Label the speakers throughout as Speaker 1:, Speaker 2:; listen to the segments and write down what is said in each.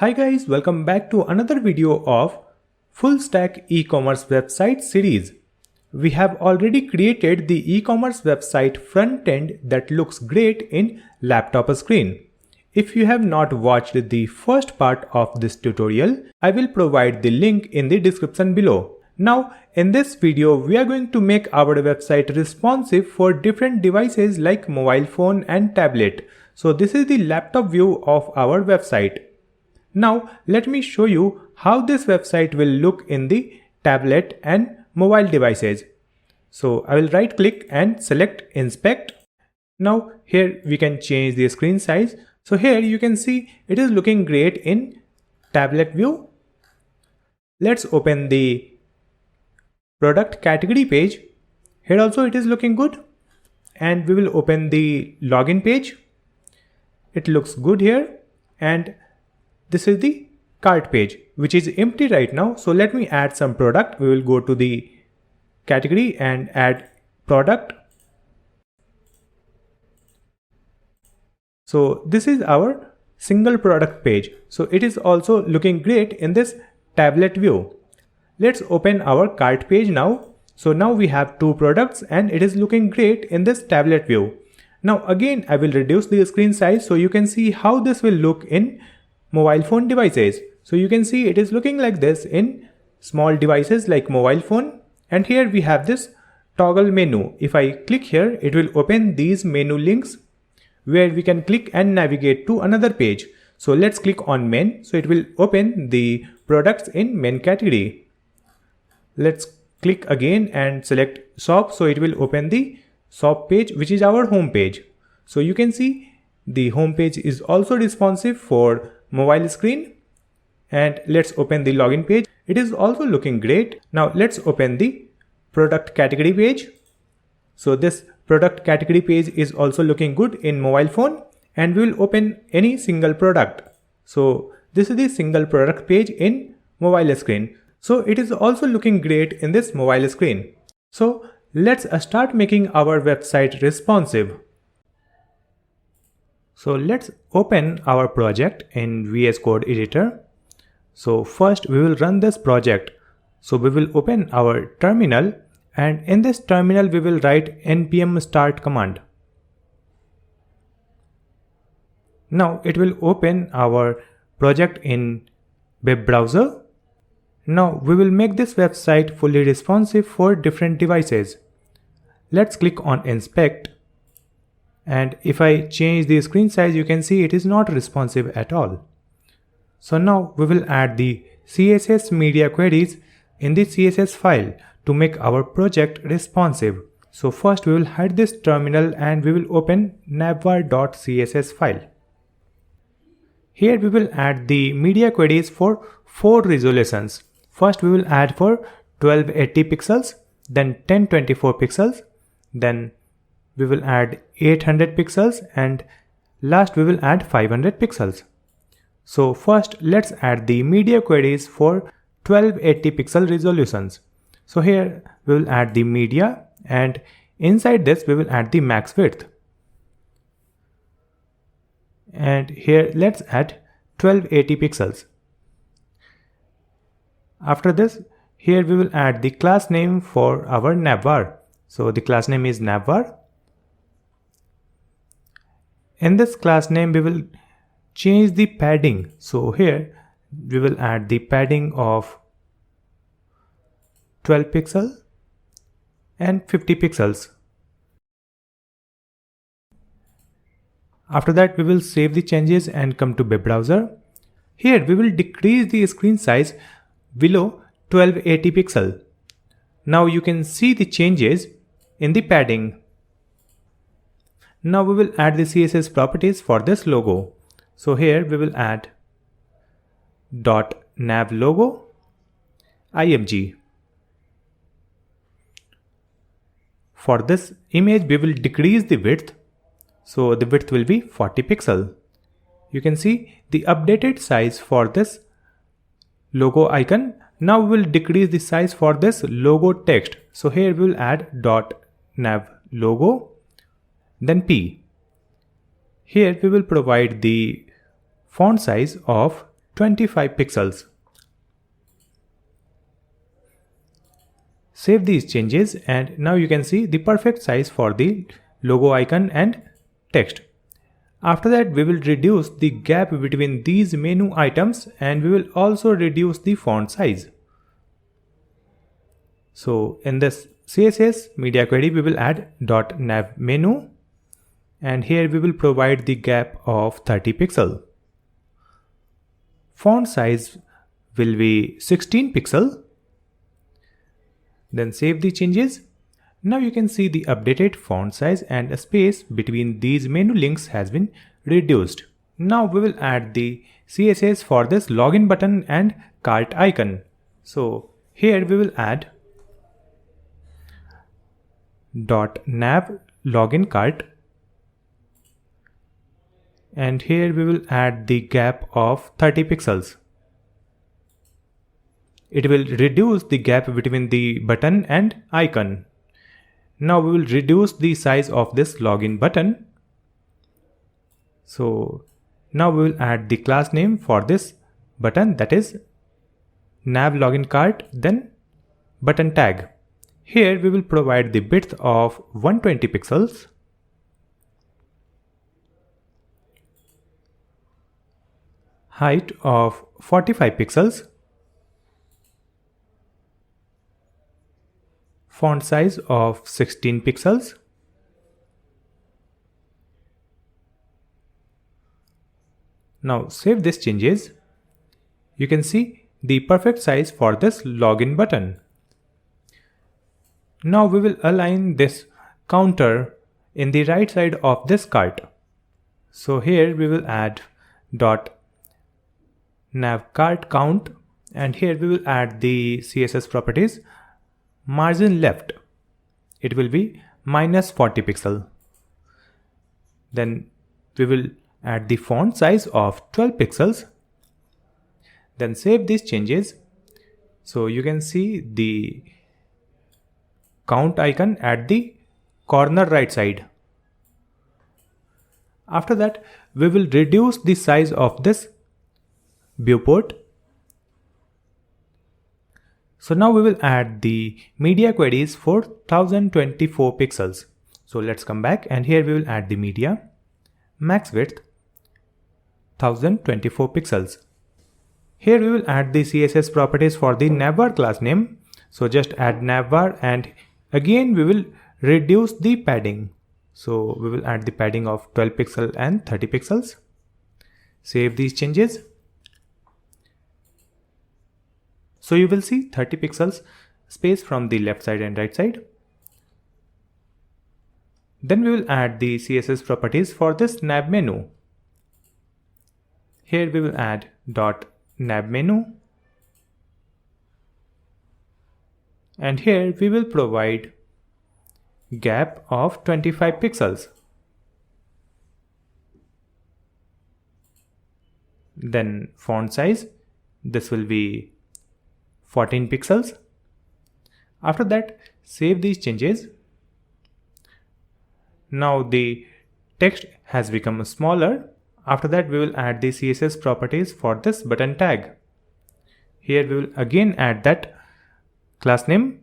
Speaker 1: Hi guys, welcome back to another video of full stack e-commerce website series. We have already created the e-commerce website front end that looks great in laptop screen. If you have not watched the first part of this tutorial, I will provide the link in the description below. Now, in this video, we are going to make our website responsive for different devices like mobile phone and tablet. So this is the laptop view of our website. Now let me show you how this website will look in the tablet and mobile devices. So I will right click and select inspect. Now here we can change the screen size. So here you can see it is looking great in tablet view. Let's open the product category page. Here also it is looking good. And we will open the login page. It looks good here. And this is the cart page, which is empty right now. So let me add some product. We will go to the category and add product. So this is our single product page. So it is also looking great in this tablet view. Let's open our cart page now. So now we have two products and it is looking great in this tablet view. Now again, I will reduce the screen size so you can see how this will look in mobile phone devices. So you can see it is looking like this in small devices like mobile phone. And here we have this toggle menu. If I click here, it will open these menu links where we can click and navigate to another page. So let's click on men. So it will open the products in men category. Let's click again and select shop. So it will open the shop page, which is our home page. So you can see the home page is also responsive for mobile screen. And let's open the login page. It is also looking great. Now let's open the product category page. So this product category page is also looking good in mobile phone, and we will open any single product. So this is the single product page in mobile screen. So it is also looking great in this mobile screen. So let's start making our website responsive. So let's open our project in VS Code editor. So first we will run this project. So we will open our terminal, and in this terminal we will write npm start command. Now it will open our project in web browser. Now we will make this website fully responsive for different devices. Let's click on inspect. And if I change the screen size, you can see it is not responsive at all. So now we will add the CSS media queries in the CSS file to make our project responsive. So first we will hide this terminal and we will open navbar.css file. Here we will add the media queries for 4 resolutions. First we will add for 1280 pixels, then 1024 pixels, then we will add 800 pixels, and last we will add 500 pixels. So first let's add the media queries for 1280 pixel resolutions. So here we will add the media, and inside this we will add the max width. And here let's add 1280 pixels. After this, here we will add the class name for our Navbar. So the class name is Navbar. In this class name, we will change the padding. So here we will add the padding of 12 pixels and 50 pixels. After that, we will save the changes and come to web browser. Here we will decrease the screen size below 1280 pixel. Now you can see the changes in the padding. Now we will add the CSS properties for this logo. So here we will add .nav logo img. For this image we will decrease the width. So the width will be 40 pixel. You can see the updated size for this logo icon. Now we will decrease the size for this logo text. So here we will add .nav logo, then P. Here we will provide the font size of 25 pixels. Save these changes and now you can see the perfect size for the logo icon and text. After that, we will reduce the gap between these menu items and we will also reduce the font size. So in this CSS media query, we will add .nav menu and here we will provide the gap of 30 pixel. Font size will be 16 pixel. Then save the changes. Now you can see the updated font size and a space between these menu links has been reduced. Now we will add the CSS for this login button and cart icon. So here we will add .nav login cart and here we will add the gap of 30 pixels. It will reduce the gap between the button and icon. Now we will reduce the size of this login button. So now we will add the class name for this button, that is nav login cart, then button tag. Here we will provide the width of 120 pixels. Height of 45 pixels. Font size of 16 pixels. Now save these changes. You can see the perfect size for this login button. Now we will align this counter in the right side of this cart. So here we will add .nav cart count and here we will add the CSS properties. Margin left, it will be -40 pixel. Then we will add the font size of 12 pixels. Then save these changes. So you can see the count icon at the corner right side. After that, we will reduce the size of this viewport. So now we will add the media queries for 1024 pixels. So let's come back and here we will add the media. Max width 1024 pixels. Here we will add the CSS properties for the Navbar class name. So just add Navbar and again we will reduce the padding. So we will add the padding of 12 pixel and 30 pixels. Save these changes. So you will see 30 pixels space from the left side and right side. Then we will add the CSS properties for this nav menu. Here we will add .nav menu. And here we will provide gap of 25 pixels. Then font size, this will be 14 pixels. After that, save these changes. Now the text has become smaller. After that, we will add the CSS properties for this button tag. Here we will again add that class name,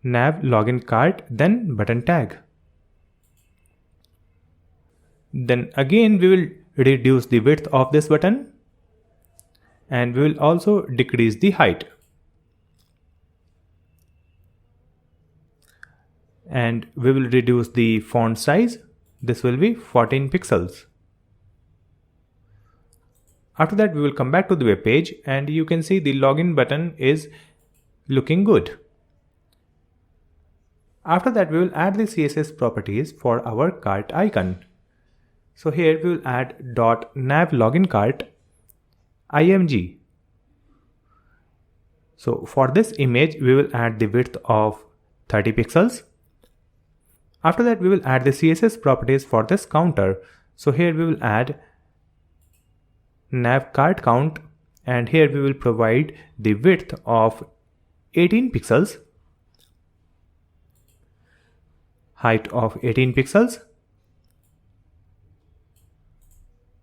Speaker 1: nav login cart, then button tag. Then again we will reduce the width of this button and we will also decrease the height. And we will reduce the font size. This will be 14 pixels. After that, we will come back to the web page and you can see the login button is looking good. After that, we will add the CSS properties for our cart icon. So here we will add .nav login cart img. So for this image, we will add the width of 30 pixels. After that, we will add the CSS properties for this counter. So here we will add nav cart count and here we will provide the width of 18 pixels, height of 18 pixels.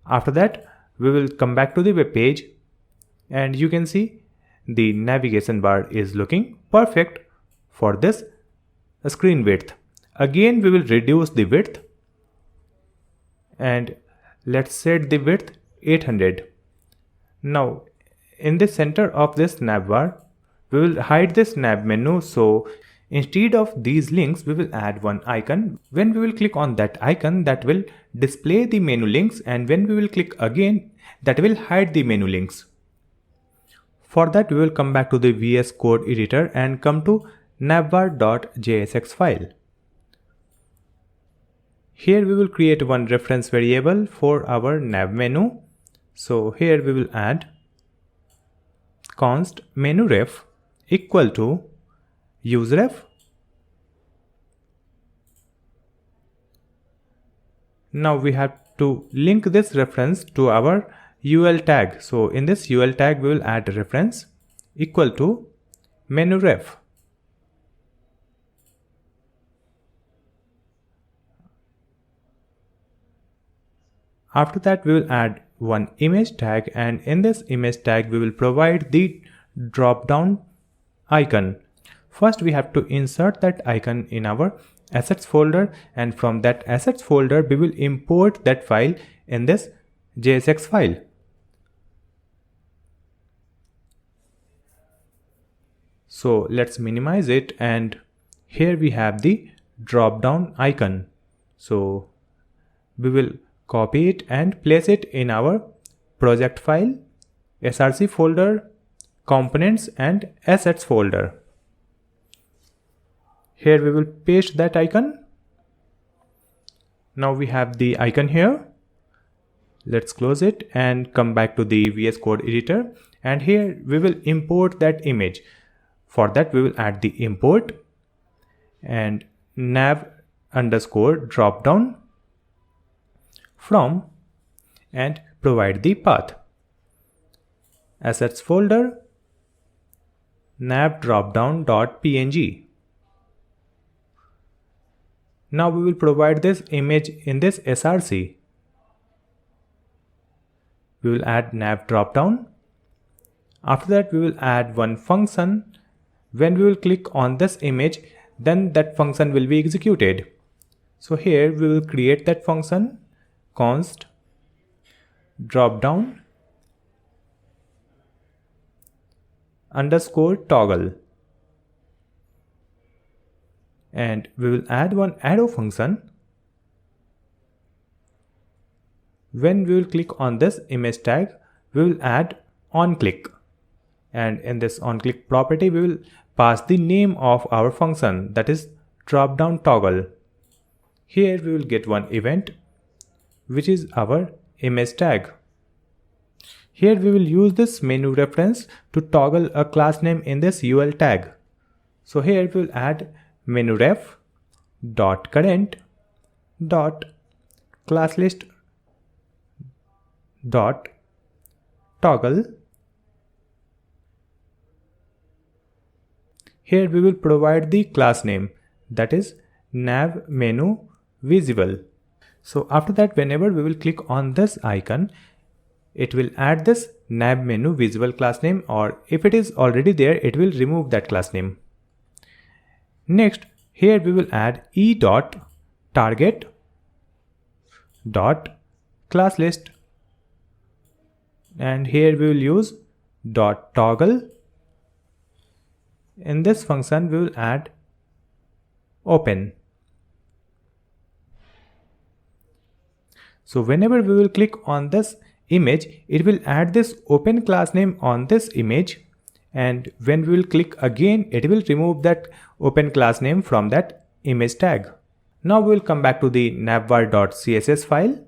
Speaker 1: After that, we will come back to the web page, and you can see the navigation bar is looking perfect for this screen width. Again, we will reduce the width and let's set the width 800. Now in the center of this navbar, we will hide this nav menu. So instead of these links, we will add one icon. When we will click on that icon, that will display the menu links, and when we will click again, that will hide the menu links. For that, we will come back to the VS Code editor and come to navbar.jsx file. Here we will create one reference variable for our nav menu. So here we will add const menu ref equal to useref. Now we have to link this reference to our UL tag. So in this UL tag, we will add a reference equal to menu ref. After that, we will add one image tag, and in this image tag, we will provide the drop down icon. First, we have to insert that icon in our assets folder, and from that assets folder, we will import that file in this JSX file. So let's minimize it, and here we have the drop down icon. So we will copy it and place it in our project file, src folder, components and assets folder. Here we will paste that icon. Now we have the icon here. Let's close it and come back to the VS Code editor, and here we will import that image. For that, we will add the import and nav underscore drop down from and provide the path. Assets folder nav dropdown.png. Now we will provide this image in this src. We will add nav dropdown. After that, we will add one function. When we will click on this image, then that function will be executed. So here we will create that function const dropdown underscore toggle, and we will add one arrow function. When we will click on this image tag, we will add onClick, and in this onClick property, we will pass the name of our function, that is dropdown toggle. Here we will get one event, which is our image tag. Here we will use this menu reference to toggle a class name in this UL tag. So here we will add menu ref dot current dot class list dot toggle. Here we will provide the class name, that is nav menu visible. So after that, whenever we will click on this icon, it will add this nav menu visible class name, or if it is already there, it will remove that class name. Next, here we will add e.target dot class list, and here we will use dot toggle. In this function, we will add open. So whenever we will click on this image, it will add this open class name on this image, and when we will click again, it will remove that open class name from that image tag. Now we will come back to the navbar.css file,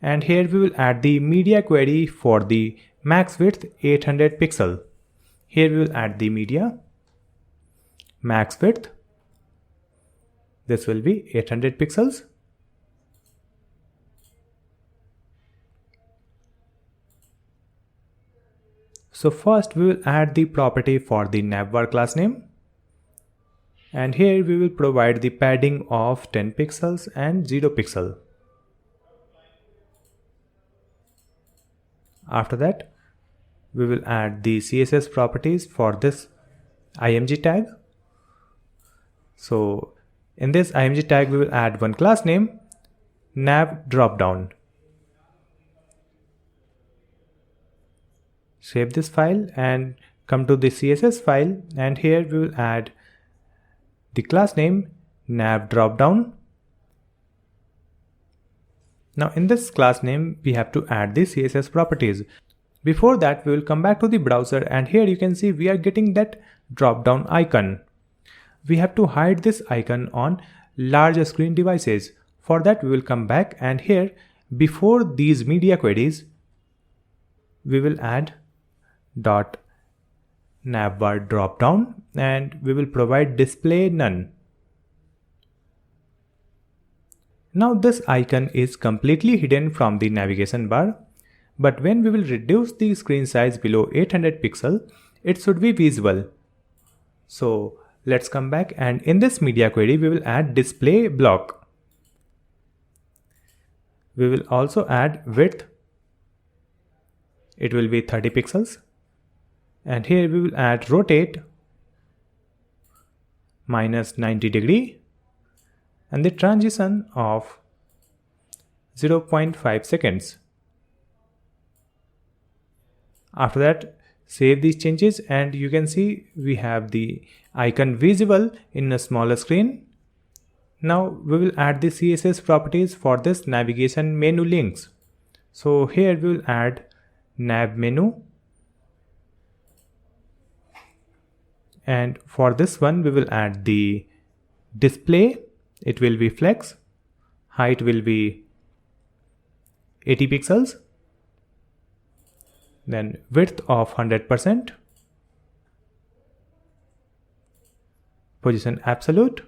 Speaker 1: and here we will add the media query for the max width 800 pixel. Here we will add the media max width. This will be 800 pixels. So first we will add the property for the navbar class name, and here we will provide the padding of 10 pixels and 0 pixel. After that, we will add the CSS properties for this img tag. So in this img tag, we will add one class name, nav dropdown. Save this file and come to the CSS file, and here we will add the class name nav dropdown. Now in this class name, we have to add the CSS properties. Before that, we will come back to the browser, and here you can see we are getting that drop-down icon. We have to hide this icon on large screen devices. For that, we will come back, and here before these media queries, we will add dot navbar dropdown, and we will provide display none. Now this icon is completely hidden from the navigation bar. But when we will reduce the screen size below 800 pixels, it should be visible. So let's come back, and in this media query, we will add display block. We will also add width. It will be 30 pixels. And here we will add rotate minus 90 degree and the transition of 0.5 seconds. After that, save these changes, and you can see we have the icon visible in a smaller screen. Now we will add the CSS properties for this navigation menu links. So here we will add nav menu, and for this one we will add the display. It will be flex, height will be 80 pixels, then width of 100%, position absolute,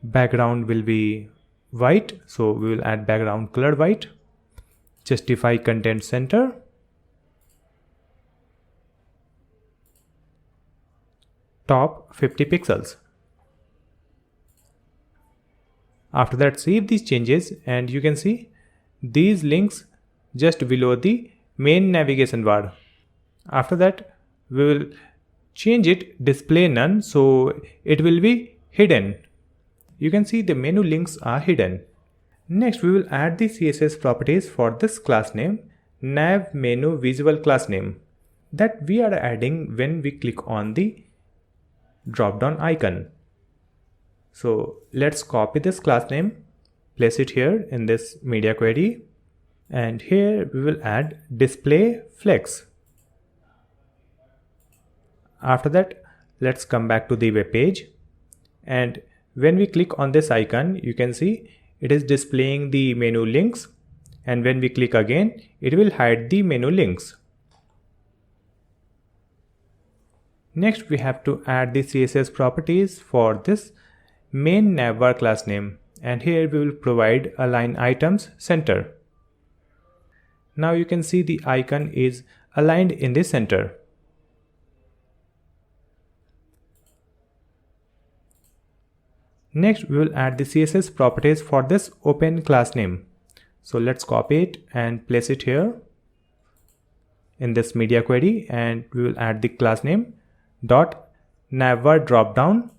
Speaker 1: background will be white, so we will add background color white, justify content center, top 50 pixels. After that, save these changes, and you can see these links just below the main navigation bar. After that, we will change it display none, so it will be hidden. You can see the menu links are hidden. Next, we will add the CSS properties for this class name, nav menu visible class name, that we are adding when we click on the drop down icon. So let's copy this class name, place it here in this media query, and here we will add display flex. After that, let's come back to the web page, and when we click on this icon, you can see it is displaying the menu links, and when we click again, it will hide the menu links. Next, we have to add the CSS properties for this main navbar class name, and here we will provide align items center. Now you can see the icon is aligned in the center. Next, we will add the CSS properties for this open class name. So let's copy it and place it here in this media query, and we will add the class name dot navbar dropdown,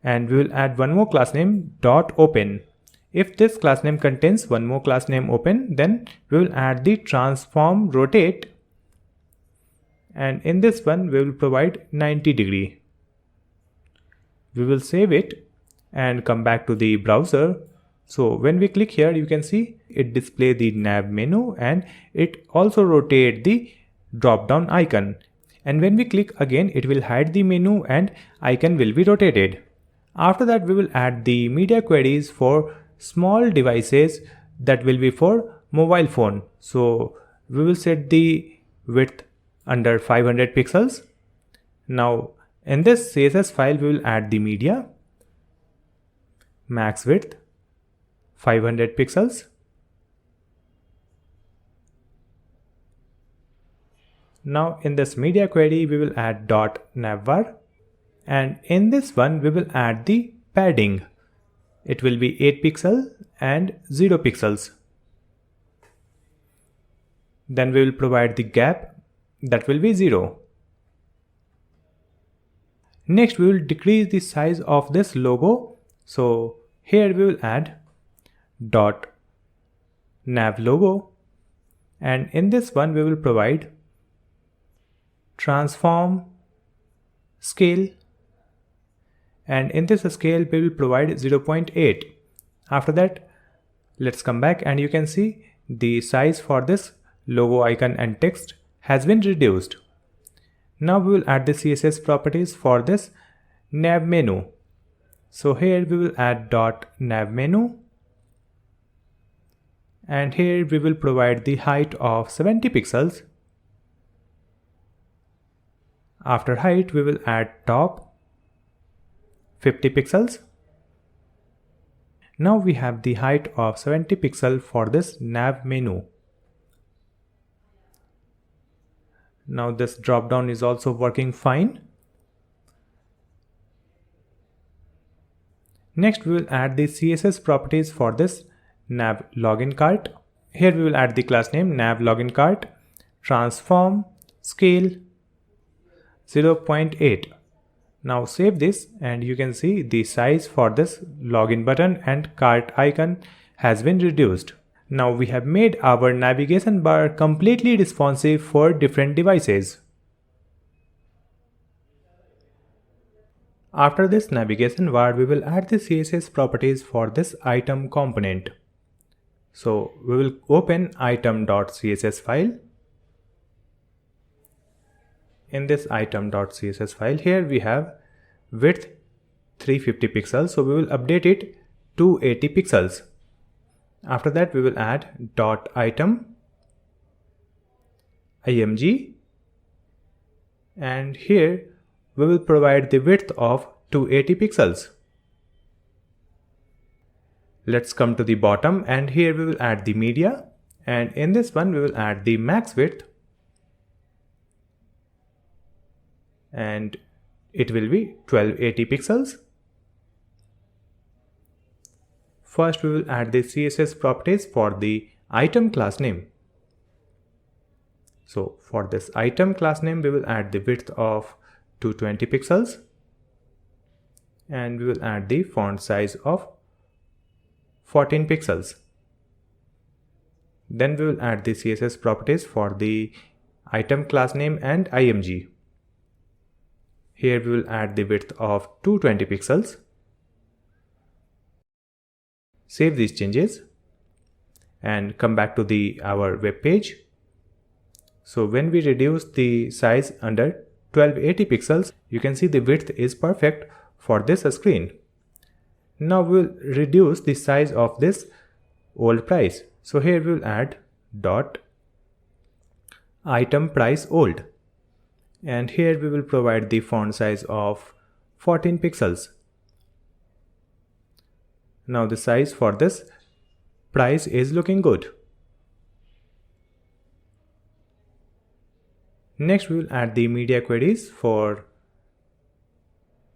Speaker 1: and we will add one more class name dot open. If this class name contains one more class name open, then we will add the transform rotate, and in this one we will provide 90 degree. We will save it and come back to the browser. So when we click here, you can see it display the nav menu, and it also rotate the drop down icon, and when we click again, it will hide the menu and icon will be rotated. After that, we will add the media queries for small devices, that will be for mobile phone. So we will set the width under 500 pixels. Now in this CSS file, we will add the media, max width 500 pixels. Now in this media query, we will add dot navbar, and in this one we will add the padding. It will be 8 pixels and 0 pixels. Then we will provide the gap, that will be 0. Next we will decrease the size of this logo. So here we will add dot nav logo, and in this one we will provide transform scale, and in this scale we will provide 0.8. After that, let's come back and you can see the size for this logo icon and text has been reduced. Now we will add the CSS properties for this nav menu. So here we will add dot nav menu, and here we will provide the height of 70 pixels. After height we will add top 50 pixels. Now we have the height of 70 pixels for this nav menu. Now this drop down is also working fine. Next we will add the CSS properties for this nav login cart. Here we will add the class name nav login cart, transform scale 0.8. Now save this and you can see the size for this login button and cart icon has been reduced. Now we have made our navigation bar completely responsive for different devices. After this navigation bar, we will add the CSS properties for this item component. So we will open item.css file. In this item.css file, here we have width 350 pixels, so we will update it to 80 pixels. After that we will add dot item img, and here we will provide the width of 280 pixels. Let's come to the bottom, and here we will add the media, and in this one we will add the max width, and it will be 1280 pixels. First we will add the CSS properties for the item class name. So for this item class name we will add the width of 220 pixels, and we will add the font size of 14 pixels. Then we will add the CSS properties for the item class name and img. Here we will add the width of 220 pixels. Save these changes and come back to our web page. So when we reduce the size under 1280 pixels, you can see the width is perfect for this screen. Now we will reduce the size of this old price. So here we will add dot item price old, and here we will provide the font size of 14 pixels. Now the size for this price is looking good. Next we will add the media queries for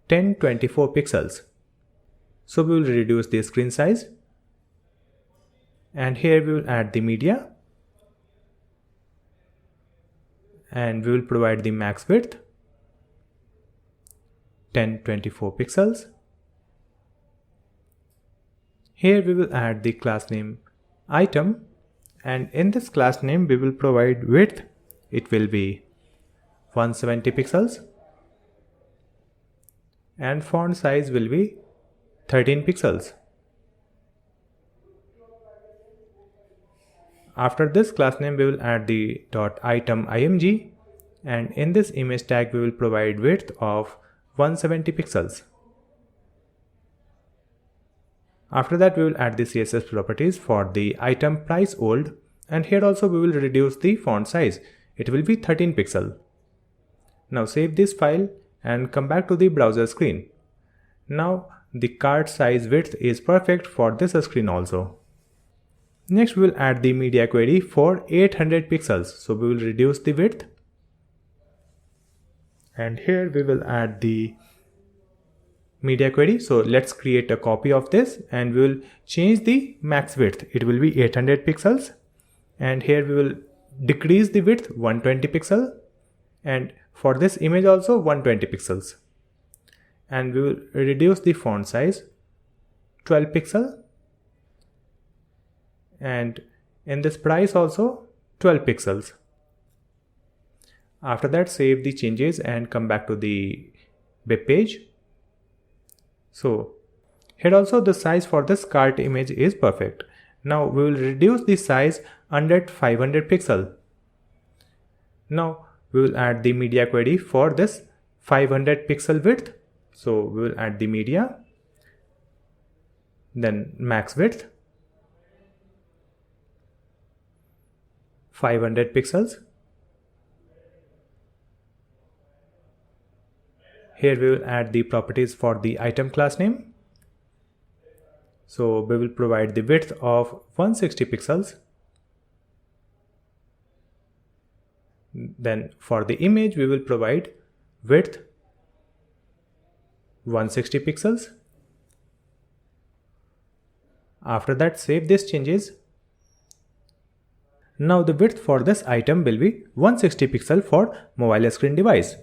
Speaker 1: 1024 pixels. So we will reduce the screen size, and here we will add the media, and we will provide the max width 1024 pixels. Here we will add the class name item, and in this class name we will provide width, it will be 170 pixels, and font size will be 13 pixels. After this class name we will add the dot item img, and in this image tag we will provide width of 170 pixels. After that we will add the CSS properties for the item price old, and here also we will reduce the font size, it will be 13 pixel. Now save this file and come back to the browser screen. Now the cart size width is perfect for this screen also. Next we will add the media query for 800 pixels, so we will reduce the width, and here we will add the media query. So let's create a copy of this, and we will change the max width, it will be 800 pixels, and here we will decrease the width 120 pixel, and for this image also 120 pixels. And we will reduce the font size 12 pixel, and in this price also 12 pixels. After that, save the changes and come back to the web page. So here also the size for this cart image is perfect. Now we will reduce the size under 500 pixel. Now we will add the media query for this 500 pixel width. So we will add the media, then max width 500 pixels. Here we will add the properties for the item class name. So we will provide the width of 160 pixels. Then for the image we will provide width 160 pixels. After that, save these changes. Now the width for this item will be 160 pixel for mobile screen device.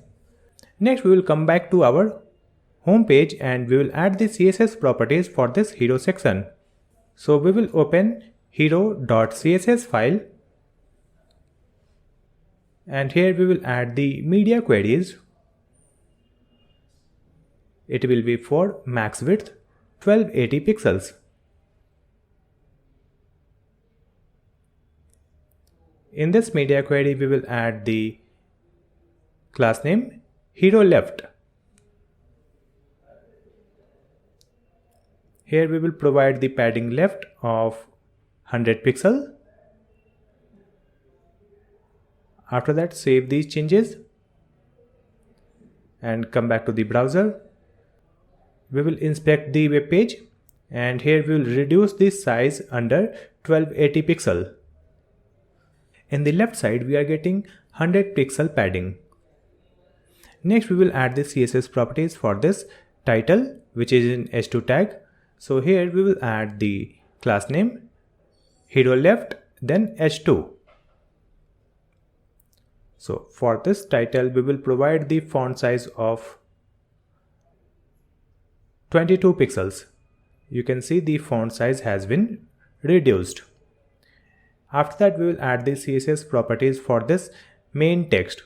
Speaker 1: Next we will come back to our home page and we will add the CSS properties for this hero section. So we will open hero.css file, and here we will add the media queries. It will be for max width 1280 pixels. In this media query we will add the class name hero left. Here we will provide the padding left of 100 pixel. After that, save these changes and come back to the browser. We will inspect the web page, and here we will reduce the size under 1280 pixel. In the left side we are getting 100 pixel padding. Next we will add the CSS properties for this title, which is in h2 tag. So here we will add the class name hero left, then h2. So for this title we will provide the font size of 22 pixels. You can see the font size has been reduced. After that, we will add the CSS properties for this main text.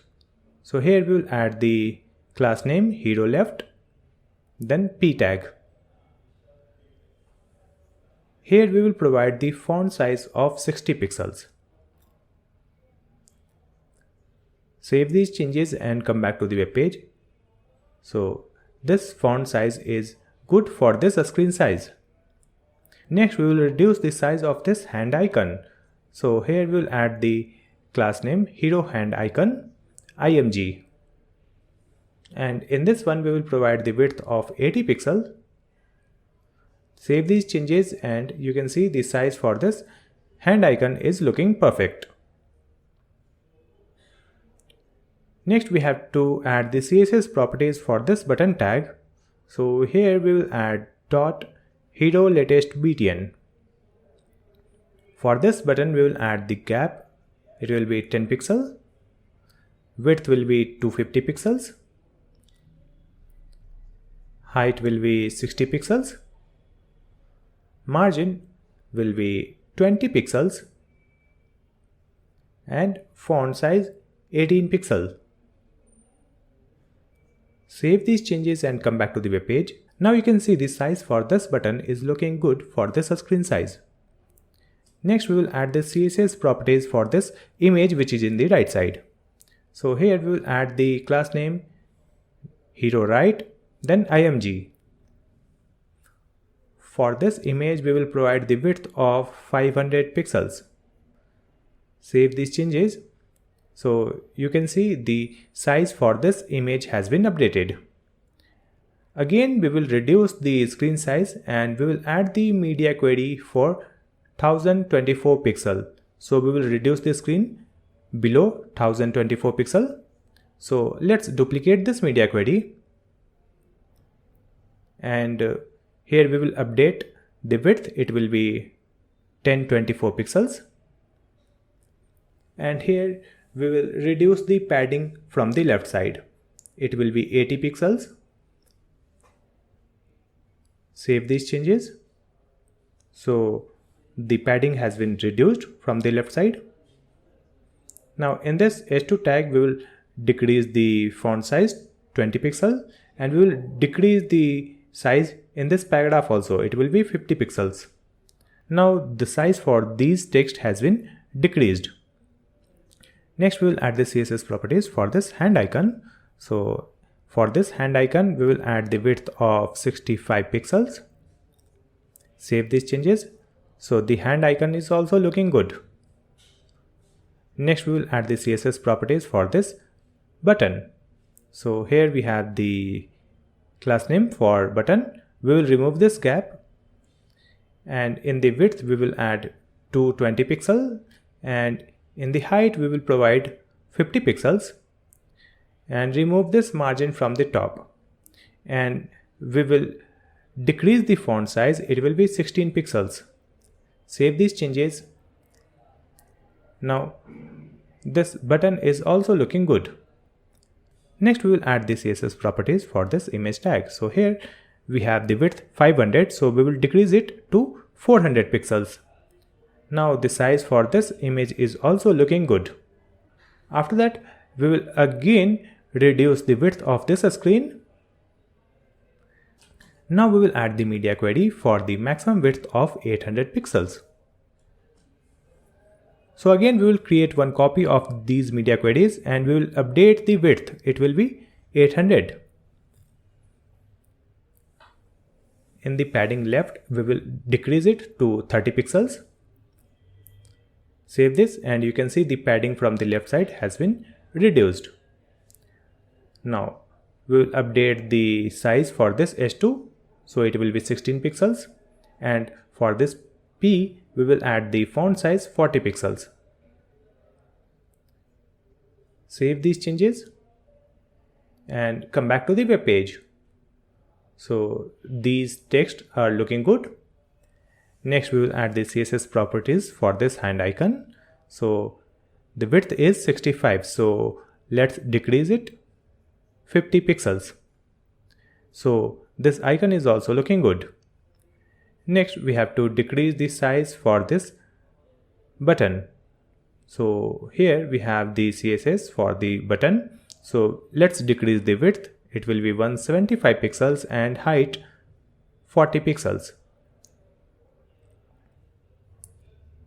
Speaker 1: So here we will add the class name hero left, then p tag. Here we will provide the font size of 60 pixels. Save these changes and come back to the web page. So this font size is good for this screen size. Next we will reduce the size of this hand icon. So here we will add the class name hero hand icon img, and in this one we will provide the width of 80 pixel. Save these changes and you can see the size for this hand icon is looking perfect. Next we have to add the CSS properties for this button tag. So here we will add dot hero latest btn. For this button we will add the gap. It will be 10 pixel. Width will be 250 pixels. Height will be 60 pixels. Margin will be 20 pixels. And font size 18 pixel. Save these changes and come back to the web page. Now you can see the size for this button is looking good for this screen size. Next we will add the CSS properties for this image which is in the right side. So here we will add the class name hero right, then img. For this image we will provide the width of 500 pixels. Save these changes. So you can see the size for this image has been updated. Again we will reduce the screen size and we will add the media query for 1024 pixel. So we will reduce the screen below 1024 pixel. So let's duplicate this media query, and here we will update the width. It will be 1024 pixels. And here we will reduce the padding from the left side. It will be 80 pixels. Save these changes. So the padding has been reduced from the left side. Now in this H2 tag, we will decrease the font size 20 pixels, and we will decrease the size in this paragraph also. It will be 50 pixels. Now the size for these text has been decreased. Next we will add the CSS properties for this hand icon. So for this hand icon, we will add the width of 65 pixels. Save these changes. So the hand icon is also looking good. Next we will add the CSS properties for this button. So here we have the class name for button. We will remove this gap, and in the width we will add 220 pixels, and in the height we will provide 50 pixels, and remove this margin from the top, and we will decrease the font size. It will be 16 pixels. Save these changes. Now this button is also looking good. Next we will add the CSS properties for this image tag. So here we have the width 500, so we will decrease it to 400 pixels. Now the size for this image is also looking good. After that, we will again reduce the width of this screen. Now we will add the media query for the maximum width of 800 pixels. So again we will create one copy of these media queries, and we will update the width. It will be 800. In the padding left, we will decrease it to 30 pixels. Save this, and you can see the padding from the left side has been reduced. Now we will update the size for this H2. So it will be 16 pixels, and for this P we will add the font size 40 pixels. Save these changes and come back to the web page. So these text are looking good. Next we will add the CSS properties for this hand icon. So the width is 65, so let's decrease it 50 pixels. So this icon is also looking good. Next we have to decrease the size for this button. So here we have the CSS for the button. So let's decrease the width. It will be 175 pixels and height 40 pixels.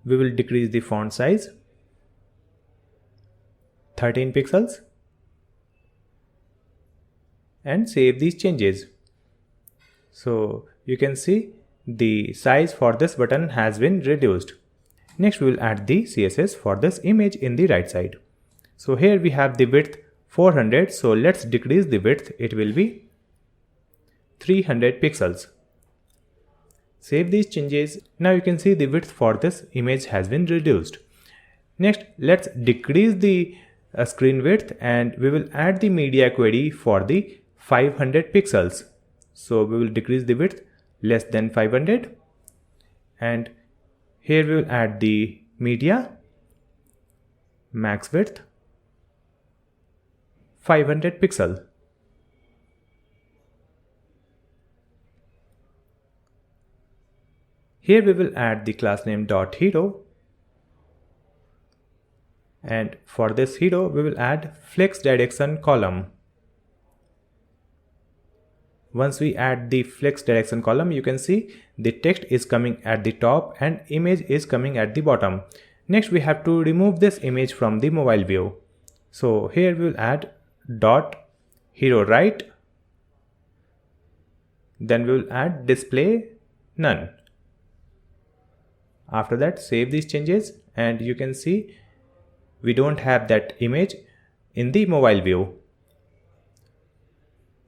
Speaker 1: We will decrease the font size 13 pixels and save these changes. So you can see the size for this button has been reduced. Next we will add the CSS for this image in the right side. So here we have the width 400, so let's decrease the width. It will be 300 pixels. Save these changes. Now you can see the width for this image has been reduced. Next let's decrease the screen width, and we will add the media query for the 500 pixels. So we will decrease the width less than 500, and here we will add the media max width 500 pixel. Here we will add the class name .hero, and for this hero we will add flex direction column. Once we add the flex direction column, you can see the text is coming at the top and image is coming at the bottom. Next we have to remove this image from the mobile view. So here we will add .hero right, then we will add display none. After that, save these changes, and you can see we don't have that image in the mobile view.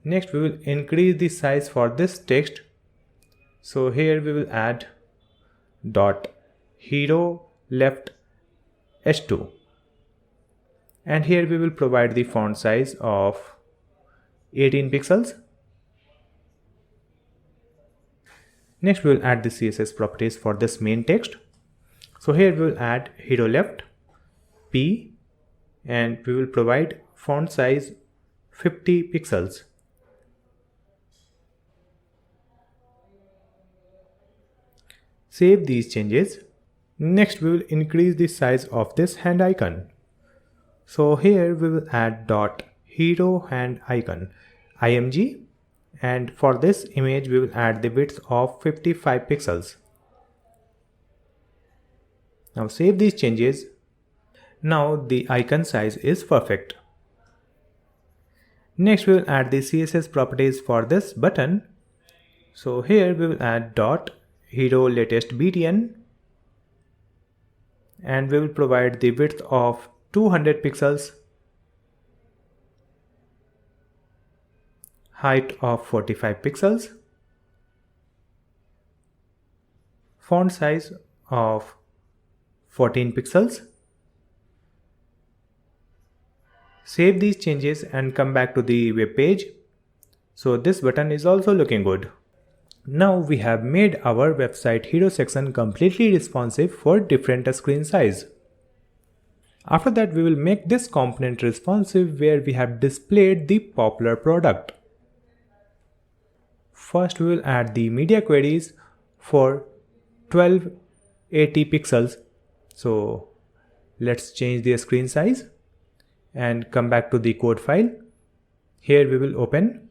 Speaker 1: Next we will increase the size for this text. So here we will add .hero left h2, and here we will provide the font size of 18 pixels. Next we will add the CSS properties for this main text. So here we will add hero left, P, and we will provide font size 50 pixels. Save these changes. Next, we will increase the size of this hand icon. So here we will add dot hero hand icon img, and for this image we will add the width of 55 pixels. Now save these changes. Now the icon size is perfect. Next we will add the CSS properties for this button. So here we will add dot hero latest btn, and we will provide the width of 200 pixels, height of 45 pixels, font size of 14 pixels. Save these changes and come back to the web page. So this button is also looking good. Now we have made our website hero section completely responsive for different screen size. After that, we will make this component responsive where we have displayed the popular product. First, we will add the media queries for 1280 pixels. So let's change the screen size and come back to the code file. Here we will open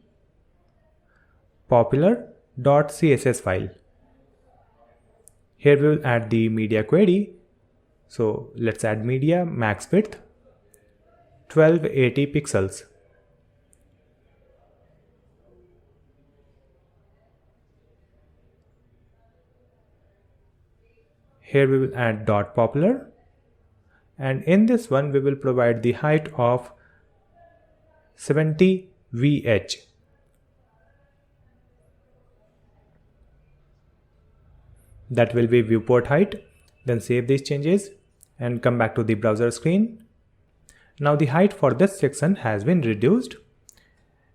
Speaker 1: popular.css file. Here we will add the media query. So let's add media max width 1280 pixels. Here we will add dot popular, and in this one we will provide the height of 70 VH. That will be viewport height. Then save these changes and come back to the browser screen. Now the height for this section has been reduced.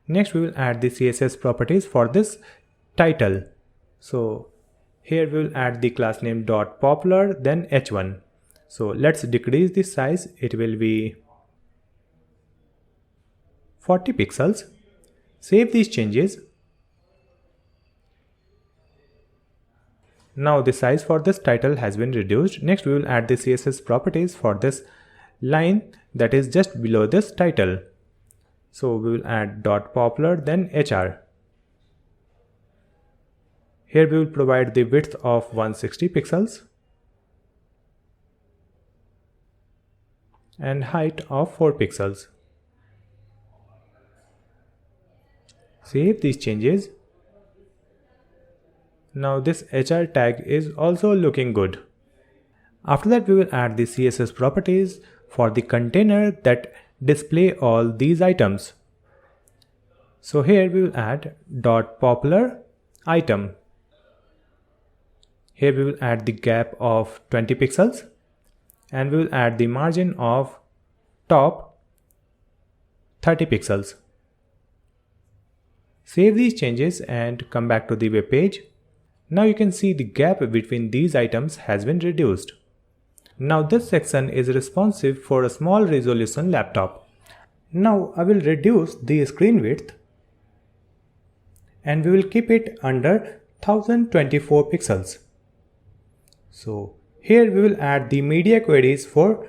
Speaker 1: Next we will add the CSS properties for this title. So here we will add the class name dot popular, then h1. So let's decrease the size. It will be 40 pixels. Save these changes. Now the size for this title has been reduced. Next we will add the CSS properties for this line that is just below this title. So we will add dot popular, then hr. Here we will provide the width of 160 pixels and height of 4 pixels. Save these changes. Now this HR tag is also looking good. After that we will add the CSS properties for the container that display all these items. So here we will add dot popular item. Here we will add the gap of 20 pixels and we will add the margin of top 30 pixels. Save these changes and come back to the web page. Now you can see the gap between these items has been reduced. Now this section is responsive for a small resolution laptop. Now I will reduce the screen width and we will keep it under 1024 pixels. So here we will add the media queries for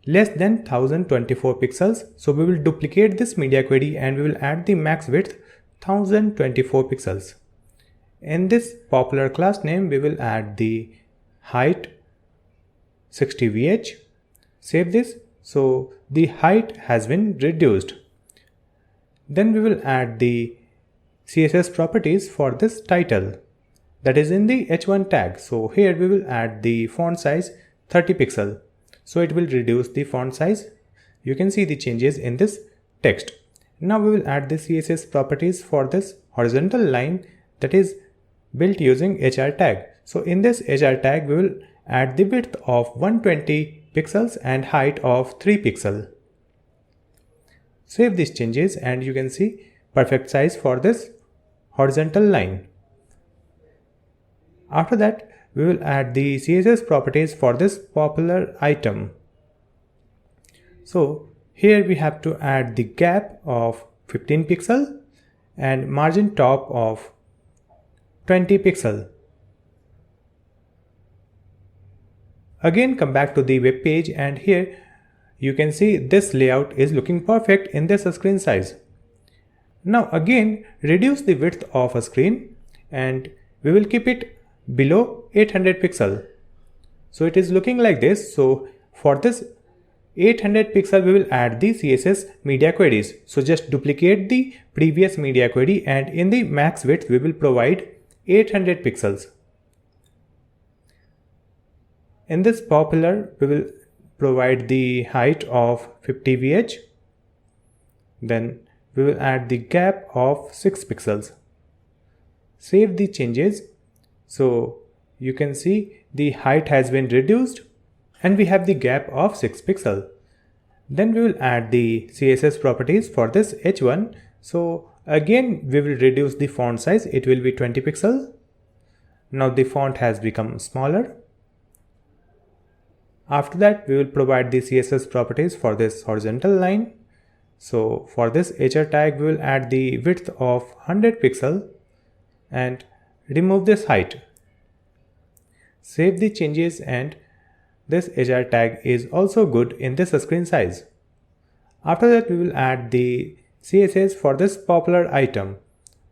Speaker 1: less than 1024 pixels. So we will duplicate this media query and we will add the max width 1024 pixels. In this popular class name we will add the height 60 VH. Save this. So the height has been reduced. Then we will add the CSS properties for this title that is in the h1 tag. So here we will add the font size 30 pixel. So it will reduce the font size. You can see the changes in this text. Now we will add the CSS properties for this horizontal line that is built using HR tag. So in this HR tag we will add the width of 120 pixels and height of 3 pixel. Save these changes and you can see perfect size for this horizontal line. After that we will add the CSS properties for this popular item. So here we have to add the gap of 15 pixel and margin top of 20 pixel. Again come back to the web page, and here you can see this layout is looking perfect in this screen size. Now again reduce the width of a screen and we will keep it below 800 pixel. So it is looking like this. So for this 800 pixel we will add the CSS media queries. So just duplicate the previous media query and in the max width we will provide 800 pixels. In this popular we will provide the height of 50 VH. Then we will add the gap of 6 pixels. Save the changes. So you can see the height has been reduced and we have the gap of 6 pixel. Then we will add the CSS properties for this H1. So again we will reduce the font size. It will be 20 pixel. Now the font has become smaller. After that we will provide the CSS properties for this horizontal line. So for this HR tag we will add the width of 100 pixel and remove this height. Save the changes and this HR tag is also good in this screen size. After that we will add the CSS for this popular item.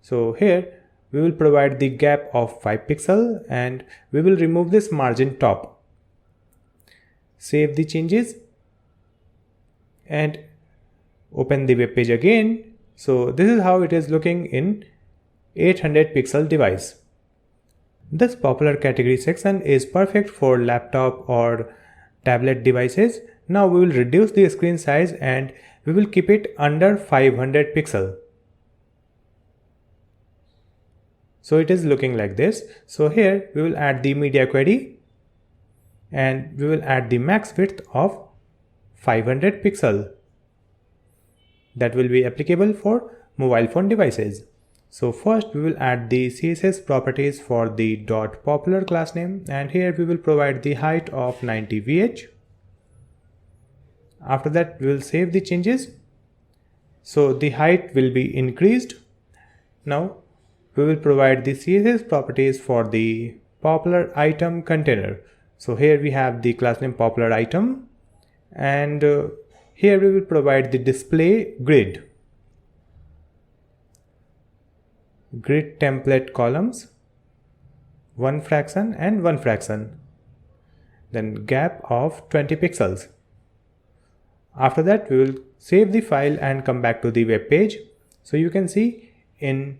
Speaker 1: So here we will provide the gap of 5 pixel and we will remove this margin top. Save the changes and open the web page again. So this is how it is looking in 800 pixel device. This popular category section is perfect for laptop or tablet devices. Now we will reduce the screen size and we will keep it under 500 pixel. So it is looking like this. So here we will add the media query and we will add the max width of 500 pixel. That will be applicable for mobile phone devices. So first we will add the CSS properties for the .popular class name, and here we will provide the height of 90 VH. After that we will save the changes. So the height will be increased. Now we will provide the CSS properties for the popular item container. So here we have the class name popular item, and here we will provide the display grid template columns, 1 fraction and 1 fraction, then gap of 20 pixels. After that we will save the file and come back to the web page. So you can see in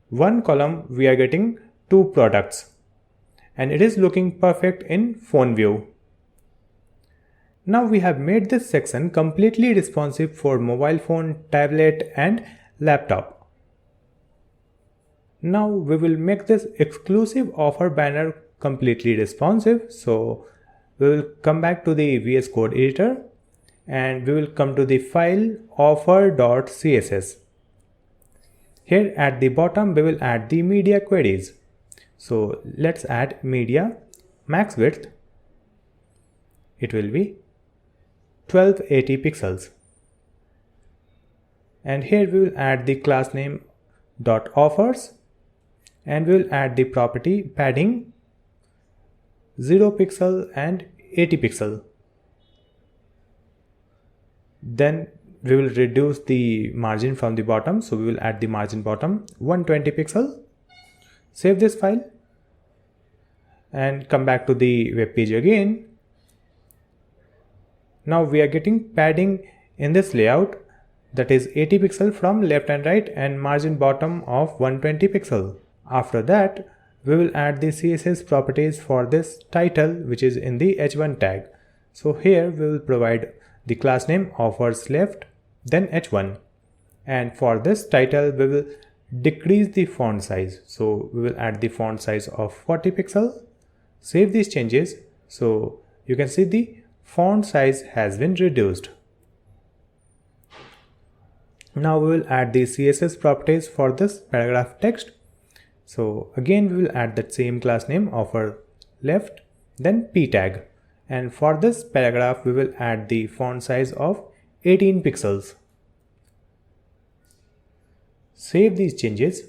Speaker 1: one column we are getting 2 products and it is looking perfect in phone view. Now we have made this section completely responsive for mobile phone, tablet and laptop. Now we will make this exclusive offer banner completely responsive. So we will come back to the VS Code editor and we will come to the file offer.css. Here at the bottom we will add the media queries. So let's add media max width. It will be 1280 pixels. And here we will add the class name .offers. And we will add the property padding 0 pixel and 80 pixel. Then we will reduce the margin from the bottom. So we will add the margin bottom 120 pixel. Save this file and come back to the web page again. Now we are getting padding in this layout, that is 80 pixel from left and right and margin bottom of 120 pixel. After that we will add the CSS properties for this title, which is in the h1 tag. So here we will provide the class name offers left, then h1, and for this title we will decrease the font size. So we will add the font size of 40 pixel. Save these changes. So you can see the font size has been reduced. Now we will add the CSS properties for this paragraph text. So again we will add that same class name offer left, then p tag, And for this paragraph, we will add the font size of 18 pixels. Save these changes.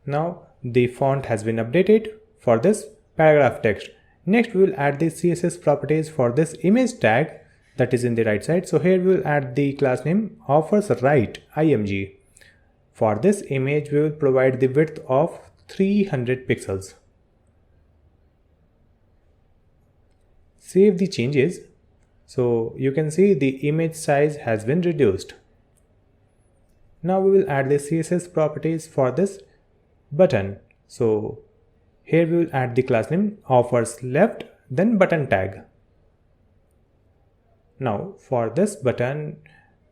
Speaker 1: Now the font has been updated for this paragraph text. Next, we will add the CSS properties for this image tag that is in the right side. So here we will add the class name offers right img. For this image, we will provide the width of 300 pixels. Save the changes. So you can see the image size has been reduced. Now we will add the CSS properties for this button. So here we will add the class name offers left, then button tag. Now for this button,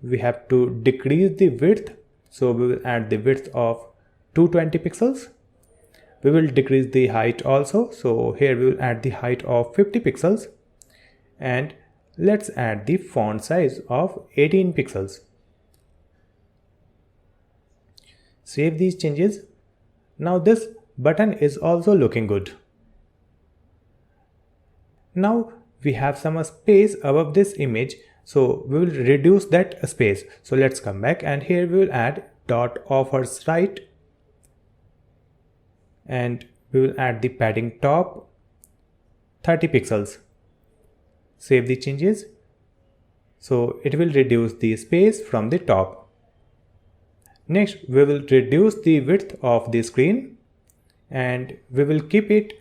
Speaker 1: we have to decrease the width. So we will add the width of 220 pixels. We will decrease the height also. So here we will add the height of 50 pixels. And let's add the font size of 18 pixels. Save these changes. Now this button is also looking good. Now we have some space above this image, so we will reduce that space. So let's come back, and here we will add dot offers right, and we will add the padding top 30 pixels. Save the changes. So it will reduce the space from the top. Next, we will reduce the width of the screen, and we will keep it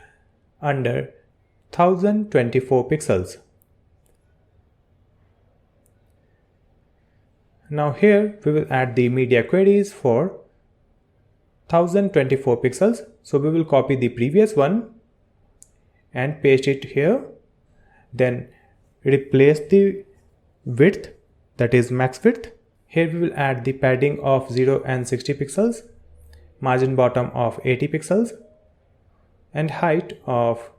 Speaker 1: under 1024 pixels. Now here we will add the media queries for 1024 pixels. So we will copy the previous one and paste it here. Then replace the width, that is max width. Here we will add the padding of 0 and 60 pixels, margin bottom of 80 pixels, and height of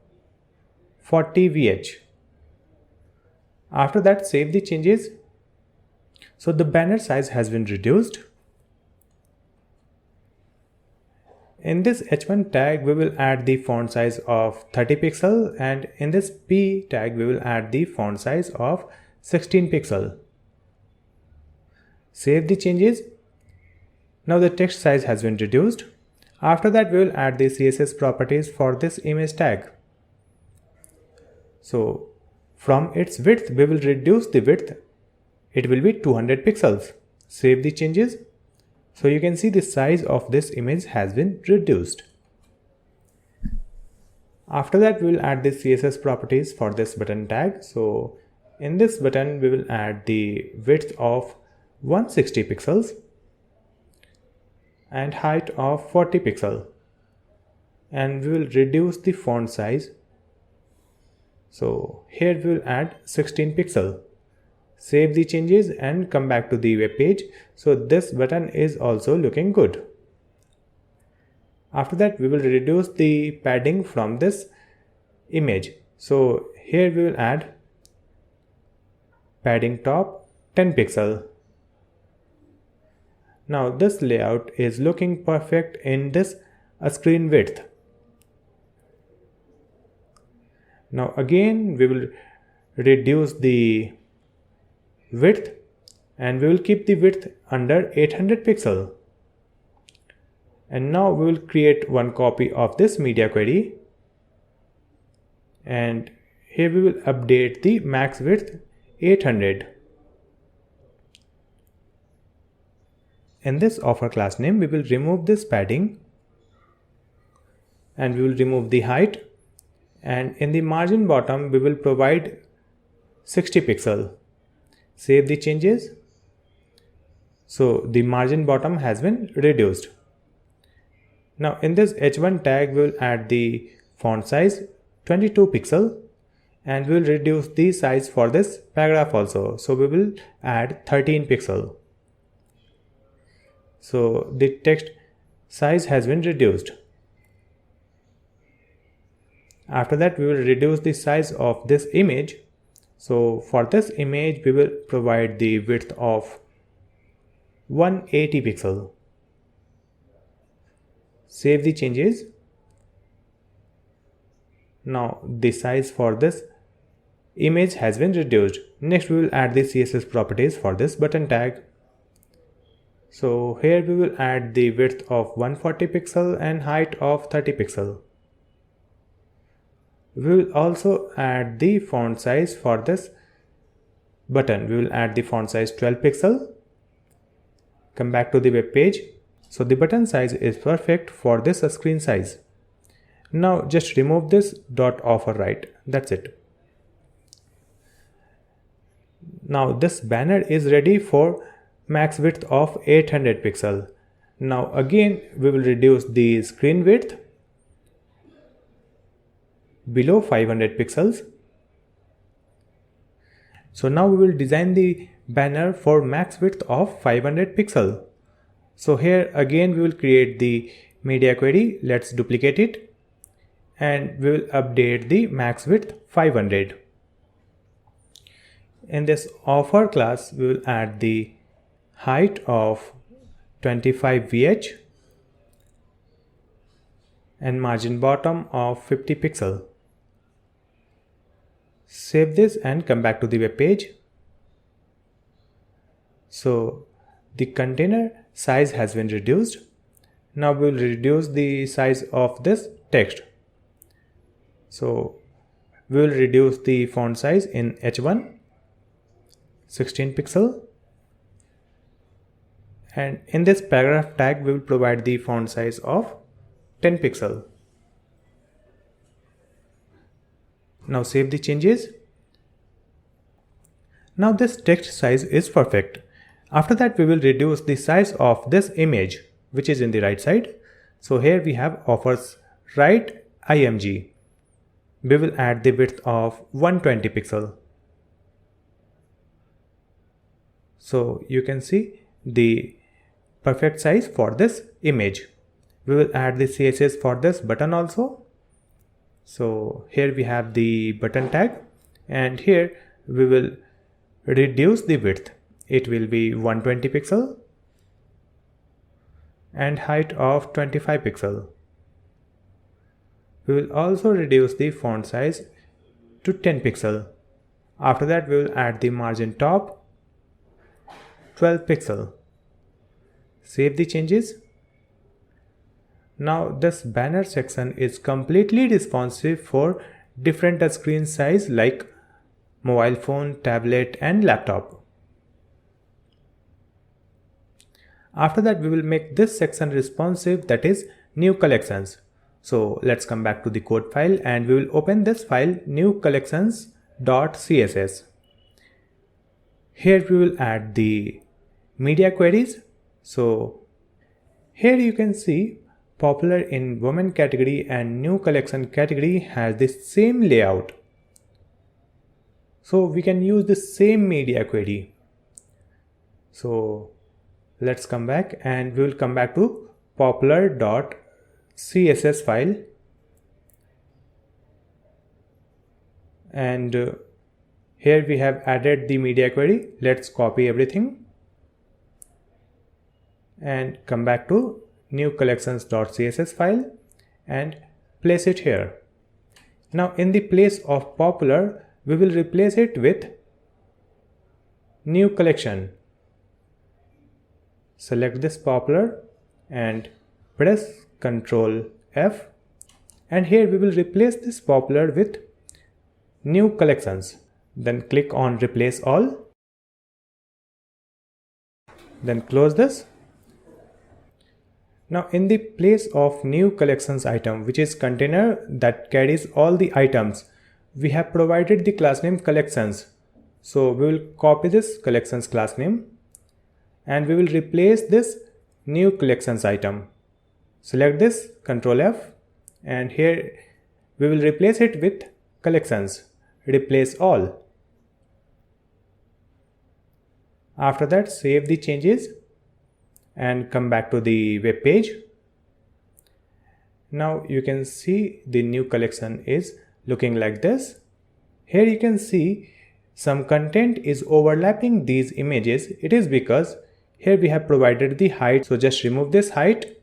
Speaker 1: 40 VH. After that, save the changes. So the banner size has been reduced. In this H1 tag, we will add the font size of 30 pixel, and in this P tag, we will add the font size of 16 pixel. Save the changes. Now the text size has been reduced. After that, we will add the CSS properties for this image tag. So from its width, we will reduce the width. It will be 200 pixels. Save the changes. So you can see the size of this image has been reduced. After that, we will add the CSS properties for this button tag. So in this button, we will add the width of 160 pixels and height of 40 pixel, and we will reduce the font size. So here we will add 16 pixel. Save the changes and come back to the web page. So this button is also looking good. After that, we will reduce the padding from this image. So here we will add padding top 10 pixel. Now this layout is looking perfect in this screen width. Now again, we will reduce the width, and we will keep the width under 800 pixel. And now we will create one copy of this media query, and here we will update the max width 800. In this offer class name, we will remove this padding, and we will remove the height, and in the margin bottom we will provide 60 pixel. Save the changes. So the margin bottom has been reduced. Now in this H1 tag, we will add the font size 22 pixel, and we will reduce the size for this paragraph also. So we will add 13 pixel. So the text size has been reduced. After that, we will reduce the size of this image. So for this image, we will provide the width of 180 pixel. Save the changes. Now the size for this image has been reduced. Next we will add the CSS properties for this button tag. So here we will add the width of 140 pixel and height of 30 pixel. We will also add the font size for this button. We will add the font size 12 pixel. Come back to the web page. So the button size is perfect for this screen size. Now just remove this .offer right. That's it. Now this banner is ready for max width of 800 pixel. Now again we will reduce the screen width below 500 pixels. So now we will design the banner for max width of 500 pixel. So here again we will create the media query. Let's duplicate it and we will update the max width 500. In this offer class we will add the height of 25 VH and margin bottom of 50 pixel. Save this and come back to the web page. So the container size has been reduced. Now we will reduce the size of this text. So we will reduce the font size in H1 16 pixel. And in this paragraph tag we will provide the font size of 10 pixel. Now save the changes. Now this text size is perfect. After that we will reduce the size of this image which is in the right side. So here we have offers right img. We will add the width of 120 pixel. So you can see the perfect size for this image. We will add the CSS for this button also. So here we have the button tag and here we will reduce the width. It will be 120 pixel and height of 25 pixel. We will also reduce the font size to 10 pixel. After that we will add the margin top 12 pixel. Save the changes. Now this banner section is completely responsive for different screen size like mobile phone, tablet and laptop. After that we will make this section responsive, that is new collections. So let's come back to the code file and we will open this file new collections.css. Here we will add the media queries. So here you can see popular in women category and new collection category has the same layout. So we can use the same media query. So let's come back and we will come back to popular.css file and here we have added the media query. Let's copy everything and come back to new collections.css file and place it here. Now in the place of popular we will replace it with new collection. Select this popular and press Ctrl F and here we will replace this popular with new collections. Then click on replace all. Then close this. Now in the place of new collections item, which is container that carries all the items, we have provided the class name collections. So we will copy this collections class name and we will replace this new collections item. Select this, Ctrl F, and here we will replace it with collections. Replace all. After that, save the changes and come back to the web page. Now you can see the new collection is looking like this. Here you can see some content is overlapping these images. It is because here we have provided the height. So just remove this height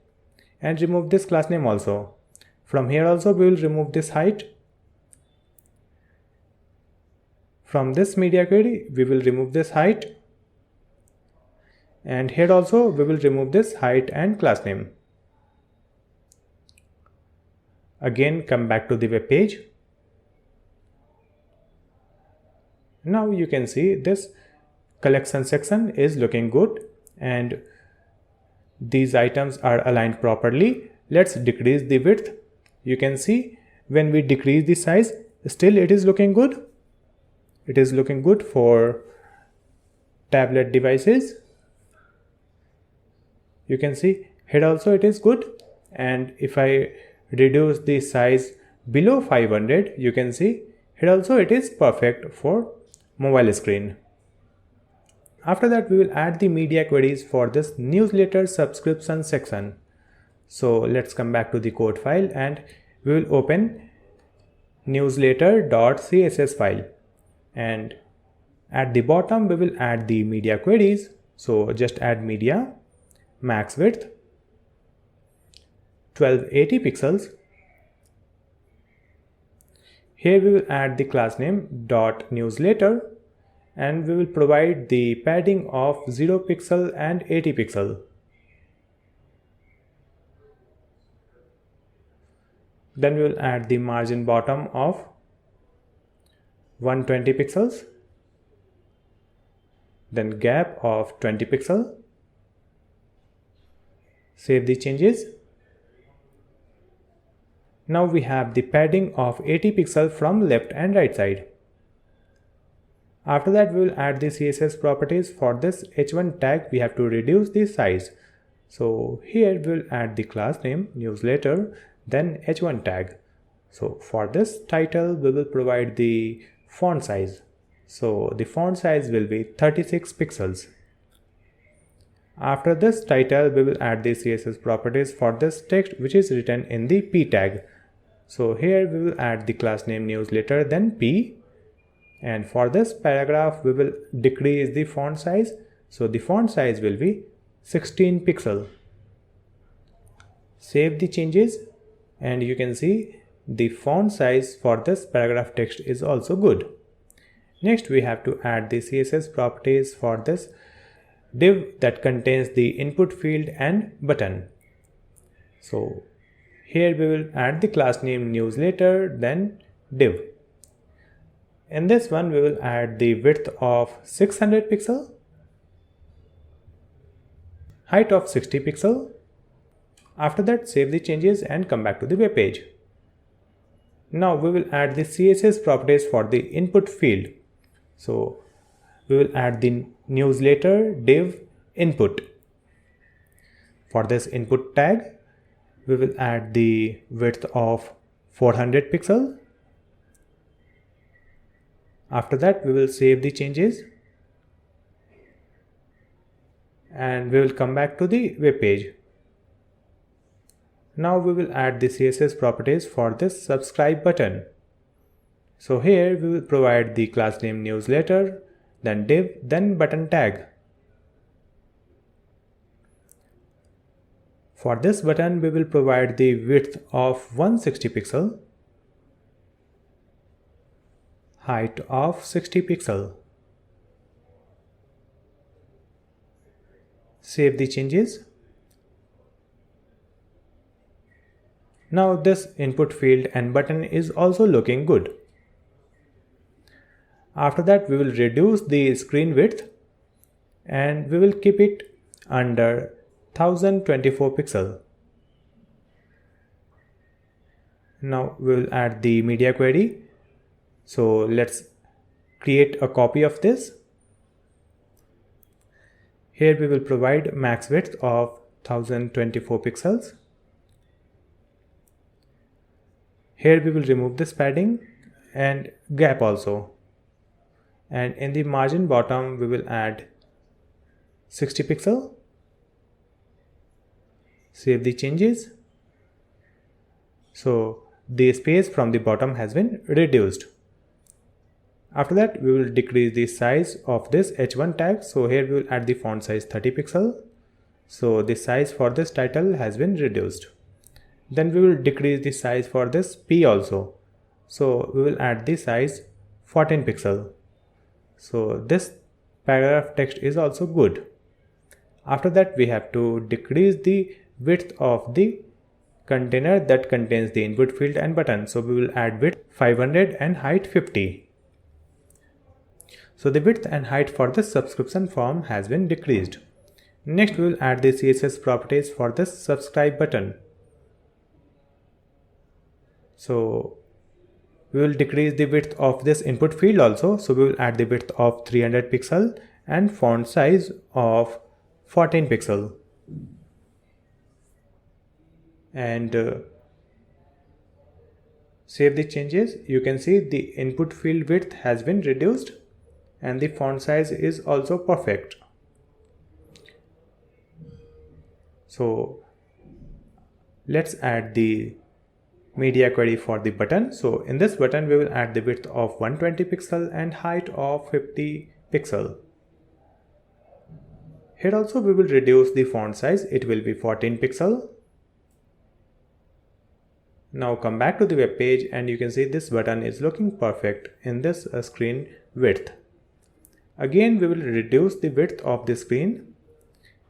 Speaker 1: and remove this class name also. From here also we will remove this height. From this media query, we will remove this height, and here also we will remove this height and class name. Again, come back to the web page. Now you can see this collection section is looking good and these items are aligned properly. Let's decrease the width. You can see when we decrease the size, still it is looking good. It is looking good for tablet devices. You can see here also it is good, and if I reduce the size below 500, you can see here also it is perfect for mobile screen. After that, we will add the media queries for this newsletter subscription section. So let's come back to the code file and we will open newsletter.css file, and at the bottom we will add the media queries. So just add media, max width 1280 pixels. Here we will add the class name .newsletter and we will provide the padding of 0 pixel and 80 pixel. Then we will add the margin bottom of 120 pixels, then gap of 20 pixel. Save the changes. Now we have the padding of 80 pixel from left and right side. After that, we will add the CSS properties. For this h1 tag, we have to reduce the size. So here we will add the class name newsletter, then h1 tag. So for this title, we will provide the font size. So the font size will be 36 pixels. After this title, we will add the CSS properties for this text which is written in the p tag. So here we will add the class name newsletter, then p, and for this paragraph we will decrease the font size. So the font size will be 16 pixel. Save the changes and you can see the font size for this paragraph text is also good. Next, we have to add the CSS properties for this div that contains the input field and button. So here we will add the class name newsletter, then div. In this one, we will add the width of 600 pixel, height of 60 pixel. After that, save the changes and come back to the web page. Now we will add the CSS properties for the input field. So we will add the newsletter div input. For this input tag, we will add the width of 400 pixel. After that, we will save the changes and we will come back to the web page. Now we will add the CSS properties for this subscribe button. So here we will provide the class name newsletter, then div, then button tag. For this button, we will provide the width of 160 pixel, height of 60 pixel. Save the changes. Now this input field and button is also looking good. After that, we will reduce the screen width and we will keep it under 1024 pixel. Now we will add the media query. So let's create a copy of this. Here we will provide max width of 1024 pixels. Here we will remove this padding and gap also. And in the margin bottom, we will add 60 pixel. Save the changes. So the space from the bottom has been reduced. After that, we will decrease the size of this h1 tag. So here we will add the font size 30 pixel. So the size for this title has been reduced. Then we will decrease the size for this p also. So we will add the size 14 pixel. So this paragraph text is also good. After that, we have to decrease the width of the container that contains the input field and button. So we will add width 500 and height 50. So the width and height for this subscription form has been decreased. Next, we will add the CSS properties for this subscribe button. So we will decrease the width of this input field also. So we will add the width of 300 pixel and font size of 14 pixel. And save the changes. You can see the input field width has been reduced and the font size is also perfect. So let's add the media query for the button. So in this button, we will add the width of 120 pixel and height of 50 pixel. Here also we will reduce the font size. It will be 14 pixel. Now come back to the web page and you can see this button is looking perfect in this screen width. Again, we will reduce the width of the screen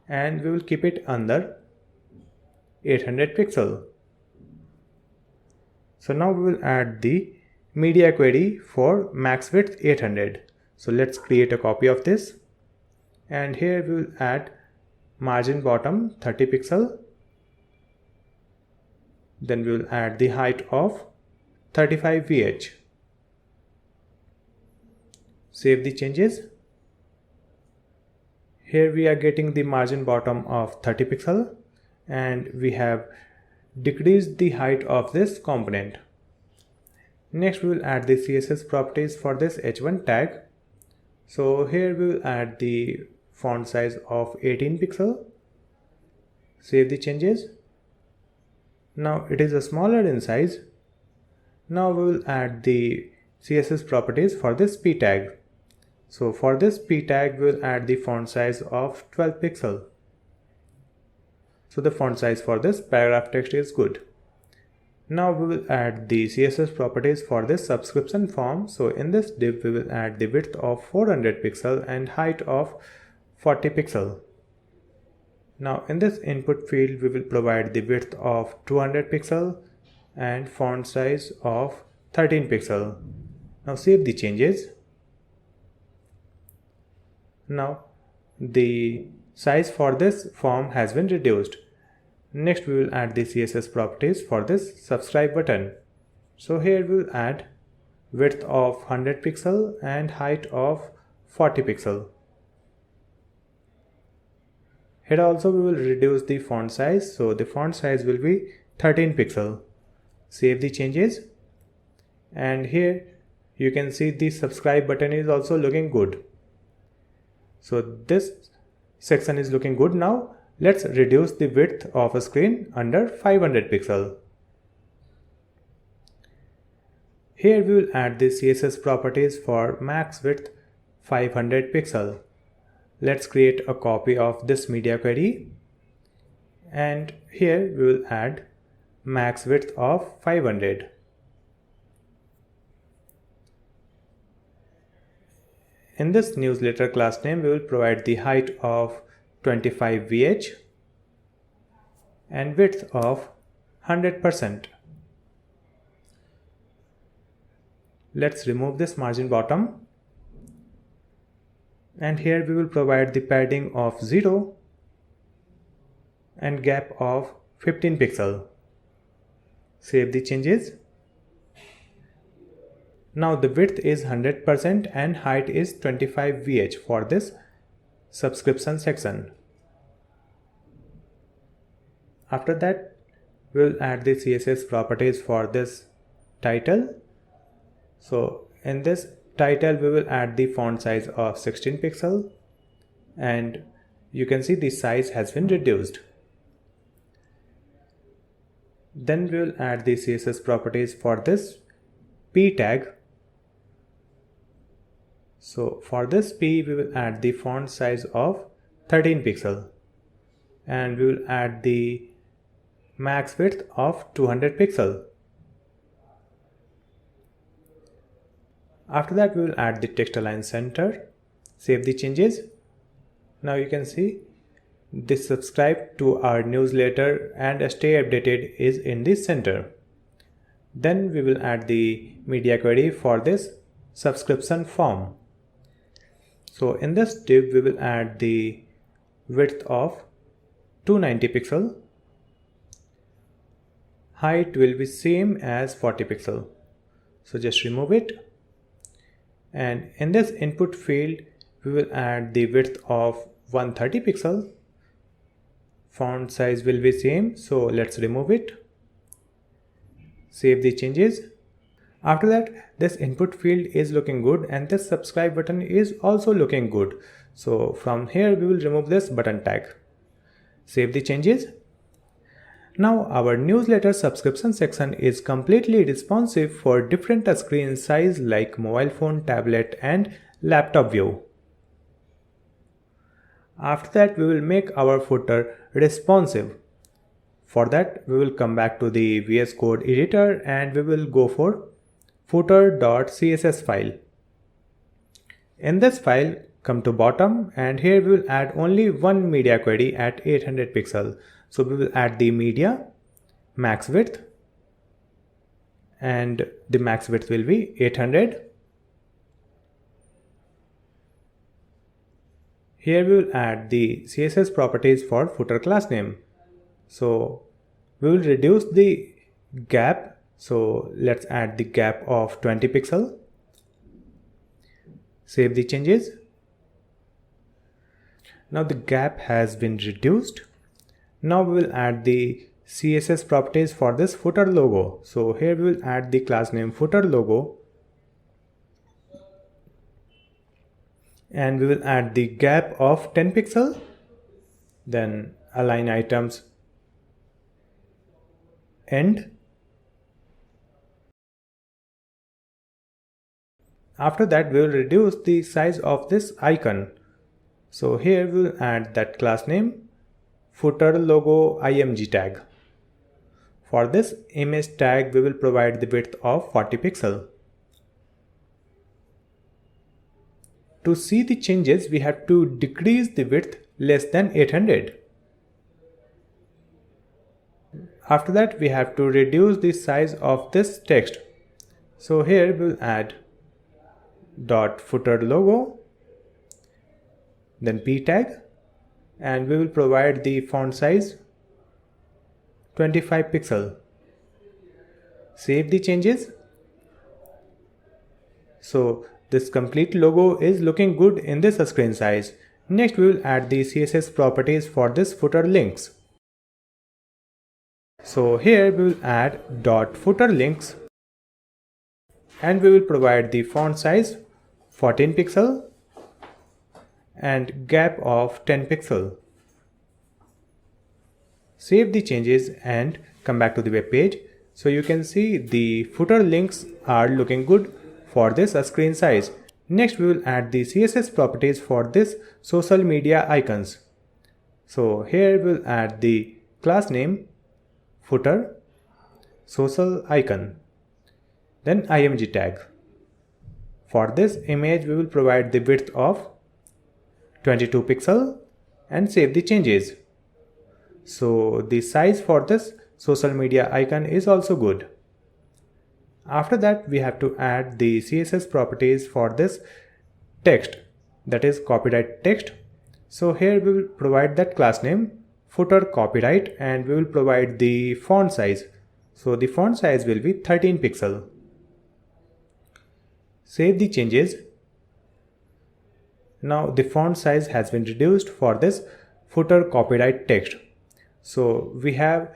Speaker 1: and we will keep it under 800 pixel. So now we will add the media query for max width 800. So let's create a copy of this. And here we will add margin bottom 30 pixel. Then we will add the height of 35 VH. Save the changes. Here we are getting the margin bottom of 30 pixel and we have decreased the height of this component. Next, we will add the CSS properties for this h1 tag. So here we will add the font size of 18 pixel. Save the changes. Now it is a smaller in size. Now we will add the CSS properties for this p tag. So for this p tag, we will add the font size of 12 pixel. So the font size for this paragraph text is good. Now we will add the CSS properties for this subscription form. So in this div, we will add the width of 400 pixel and height of 40 pixel. Now in this input field, we will provide the width of 200 pixel and font size of 13 pixel. Now save the changes. Now the size for this form has been reduced. Next, we will add the CSS properties for this subscribe button. So here we will add width of 100 pixel and height of 40 pixel. Here also we will reduce the font size. So the font size will be 13 pixel. Save the changes. And here you can see the subscribe button is also looking good. So this section is looking good. Now let's reduce the width of a screen under 500 pixel. Here we will add the CSS properties for max width 500 pixel. Let's create a copy of this media query. And here we will add max width of 500. In this newsletter class name, we will provide the height of 25 VH and width of 100%. Let's remove this margin bottom. And here we will provide the padding of 0 and gap of 15 pixel. Save the changes. Now the width is 100% and height is 25 VH for this subscription section. After that, we will add the CSS properties for this title. So in this title, we will add the font size of 16 pixel and you can see the size has been reduced. Then we will add the CSS properties for this p tag. So for this p, we will add the font size of 13 pixel and we will add the max width of 200 pixel. After that, we will add the text align center. Save the changes. Now you can see this subscribe to our newsletter and stay updated is in the center. Then we will add the media query for this subscription form. So in this div, we will add the width of 290 pixel. Height will be same as 40 pixel. So just remove it. And in this input field, we will add the width of 130 pixel. Font size will be same, so let's remove it. Save the changes. After that, this input field is looking good and this subscribe button is also looking good. So from here we will remove this button tag. Save the changes. Now our newsletter subscription section is completely responsive for different screen size like mobile phone, tablet and laptop view. After that, we will make our footer responsive. For that, we will come back to the VS Code editor and we will go for footer.css file. In this file, come to bottom and here we will add only one media query at 800 pixel. So we will add the media max width and the max width will be 800. Here we will add the CSS properties for footer class name. So we will reduce the gap. So let's add the gap of 20 pixel. Save the changes. Now the gap has been reduced. Now we will add the CSS properties for this footer logo. So here we will add the class name footer logo. And we will add the gap of 10 pixel. Then align items end. After that, we will reduce the size of this icon. So here we will add that class name footer logo img tag. For this image tag, we will provide the width of 40 pixel. To see the changes, we have to decrease the width less than 800. After that, we have to reduce the size of this text. So here we will add dot footer logo, then p tag, and we will provide the font size 25 pixel. Save the changes. So this complete logo is looking good in this screen size. Next, we will add the CSS properties for this footer links. So here we will add dot footer links and we will provide the font size 14 pixel and gap of 10 pixel. Save the changes and come back to the web page. So you can see the footer links are looking good for this screen size. Next, we will add the CSS properties for this social media icons. So here we will add the class name footer social icon, then img tag. For this image, we will provide the width of 22 pixel and save the changes. So the size for this social media icon is also good. After that, we have to add the CSS properties for this text, that is copyright text. So here we will provide that class name footer copyright and we will provide the font size. So the font size will be 13 pixel. Save the changes. Now the font size has been reduced for this footer copyright text. So we have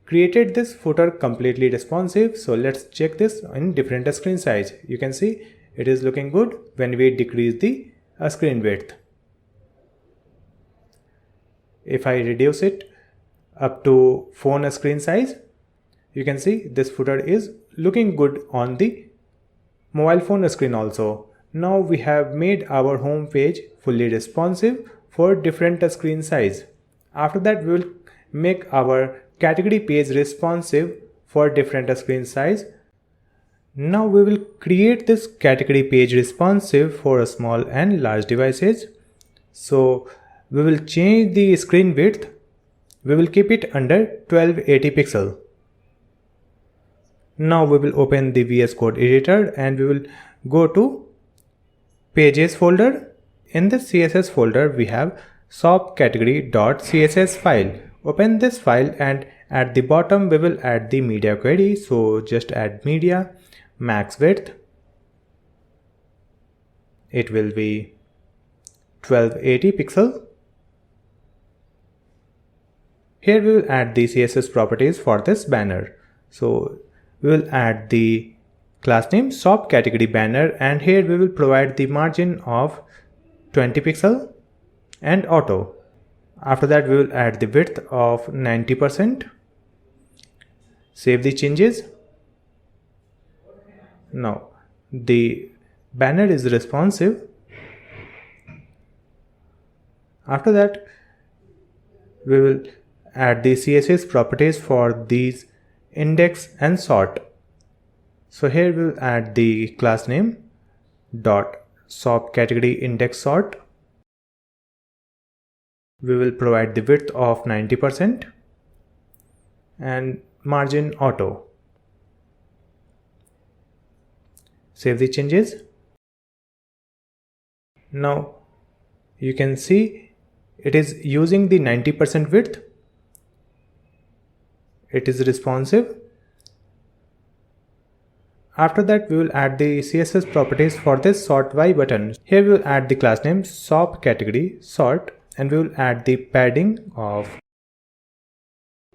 Speaker 1: created this footer completely responsive. So let's check this in different screen size. You can see it is looking good when we decrease the screen width. If I reduce it up to phone screen size, you can see this footer is looking good on the mobile phone screen also. Now we have made our home page fully responsive for different screen size. After that, we will make our category page responsive for different screen size. Now we will create this category page responsive for small and large devices. So we will change the screen width. We will keep it under 1280 pixel. Now we will open the VS Code editor and we will go to Pages folder. In the CSS folder we have shop category.css file. Open this file and at the bottom we will add the media query. So just add media, max width. It will be 1280 pixel. Here we will add the CSS properties for this banner. So we will add the class name shop category banner and here we will provide the margin of 20 pixel and auto. After that we will add the width of 90%. Save the changes. Now the banner is responsive. After that we will add the CSS properties for these index and sort. So here we will add the class name dot shop category index sort. We will provide the width of 90% and margin auto. Save the changes. Now you can see it is using the 90% width. It is responsive. After that we will add the CSS properties for this sort by button. Here we will add the class name shop category sort and we will add the padding of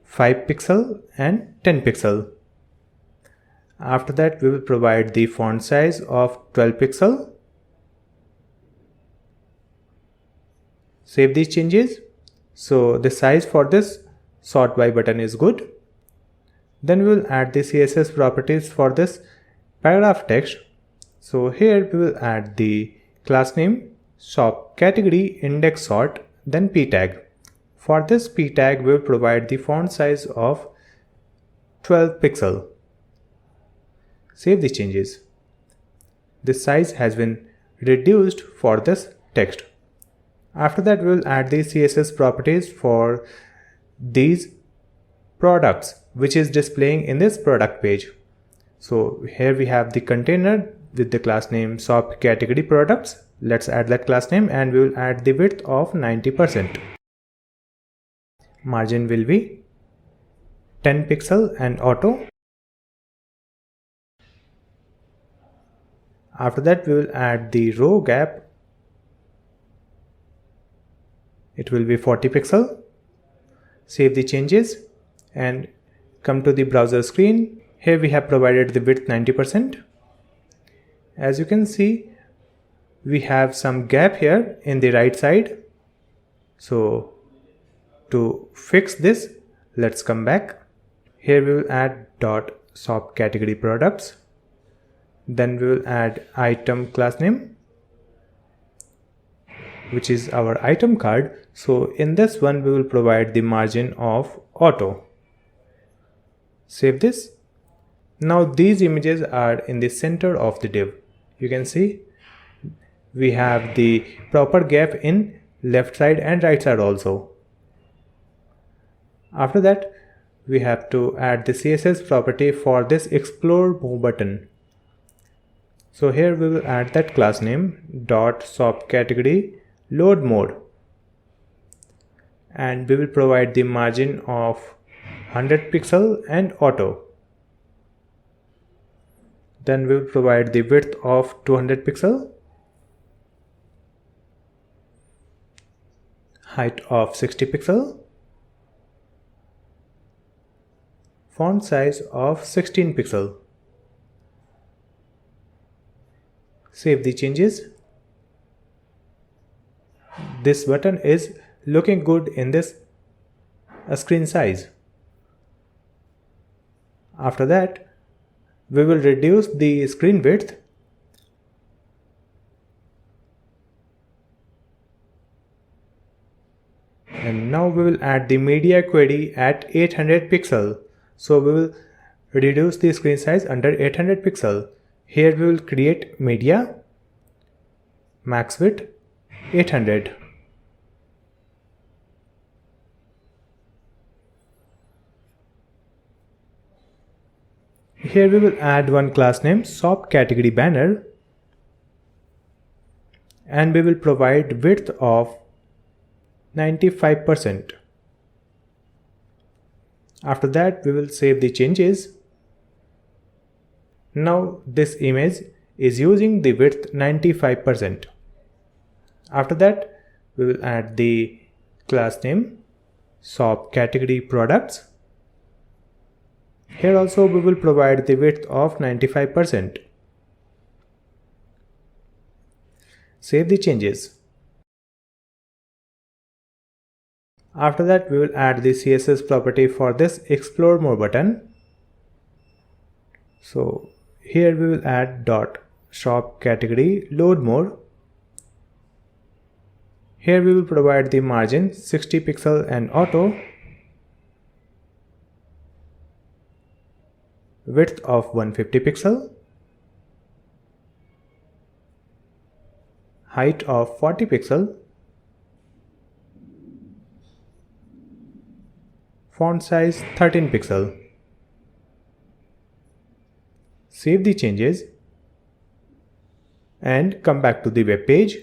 Speaker 1: 5 pixel and 10 pixel. After that we will provide the font size of 12 pixel. Save these changes. So the size for this sort by button is good. Then we will add the CSS properties for this paragraph text. So here we will add the class name shop category index sort, then p tag. For this p tag we will provide the font size of 12 pixel. Save the changes. The size has been reduced for this text. After that we will add the CSS properties for these products which is displaying in this product page. So here we have the container with the class name shop category products. Let's add that class name and we will add the width of 90%. Margin will be 10 pixel and auto. After that we will add the row gap. It will be 40 pixel. Save the changes and come to the browser screen. Here we have provided the width 90%. As you can see, we have some gap here in the right side. So to fix this, let's come back. Here we will add dot shop category products. Then we will add item class name, which is our item card. So in this one we will provide the margin of auto. Save this. Now these images are in the center of the div. You can see we have the proper gap in left side and right side also. After that we have to add the CSS property for this explore more button. So here we will add that class name dot shop category load mode and we will provide the margin of 100 pixel and auto. Then we will provide the width of 200 pixel, height of 60 pixel, font size of 16 pixel. Save the changes. This button is looking good in this screen size. After that, we will reduce the screen width and now we will add the media query at 800 pixel. So we will reduce the screen size under 800 pixel. Here we will create media, max width 800. Here we will add one class name shop category banner, and we will provide width of 95%. After that, we will save the changes. Now this image is using the width 95%. After that, we will add the class name shop category products. Here also we will provide the width of 95%. Save the changes. After that, we will add the CSS property for this explore more button. So here we will add dot shop category load more. Here we will provide the margin 60 pixel and auto, width of 150 pixel, height of 40 pixel, font size 13 pixel. Save the changes and come back to the web page.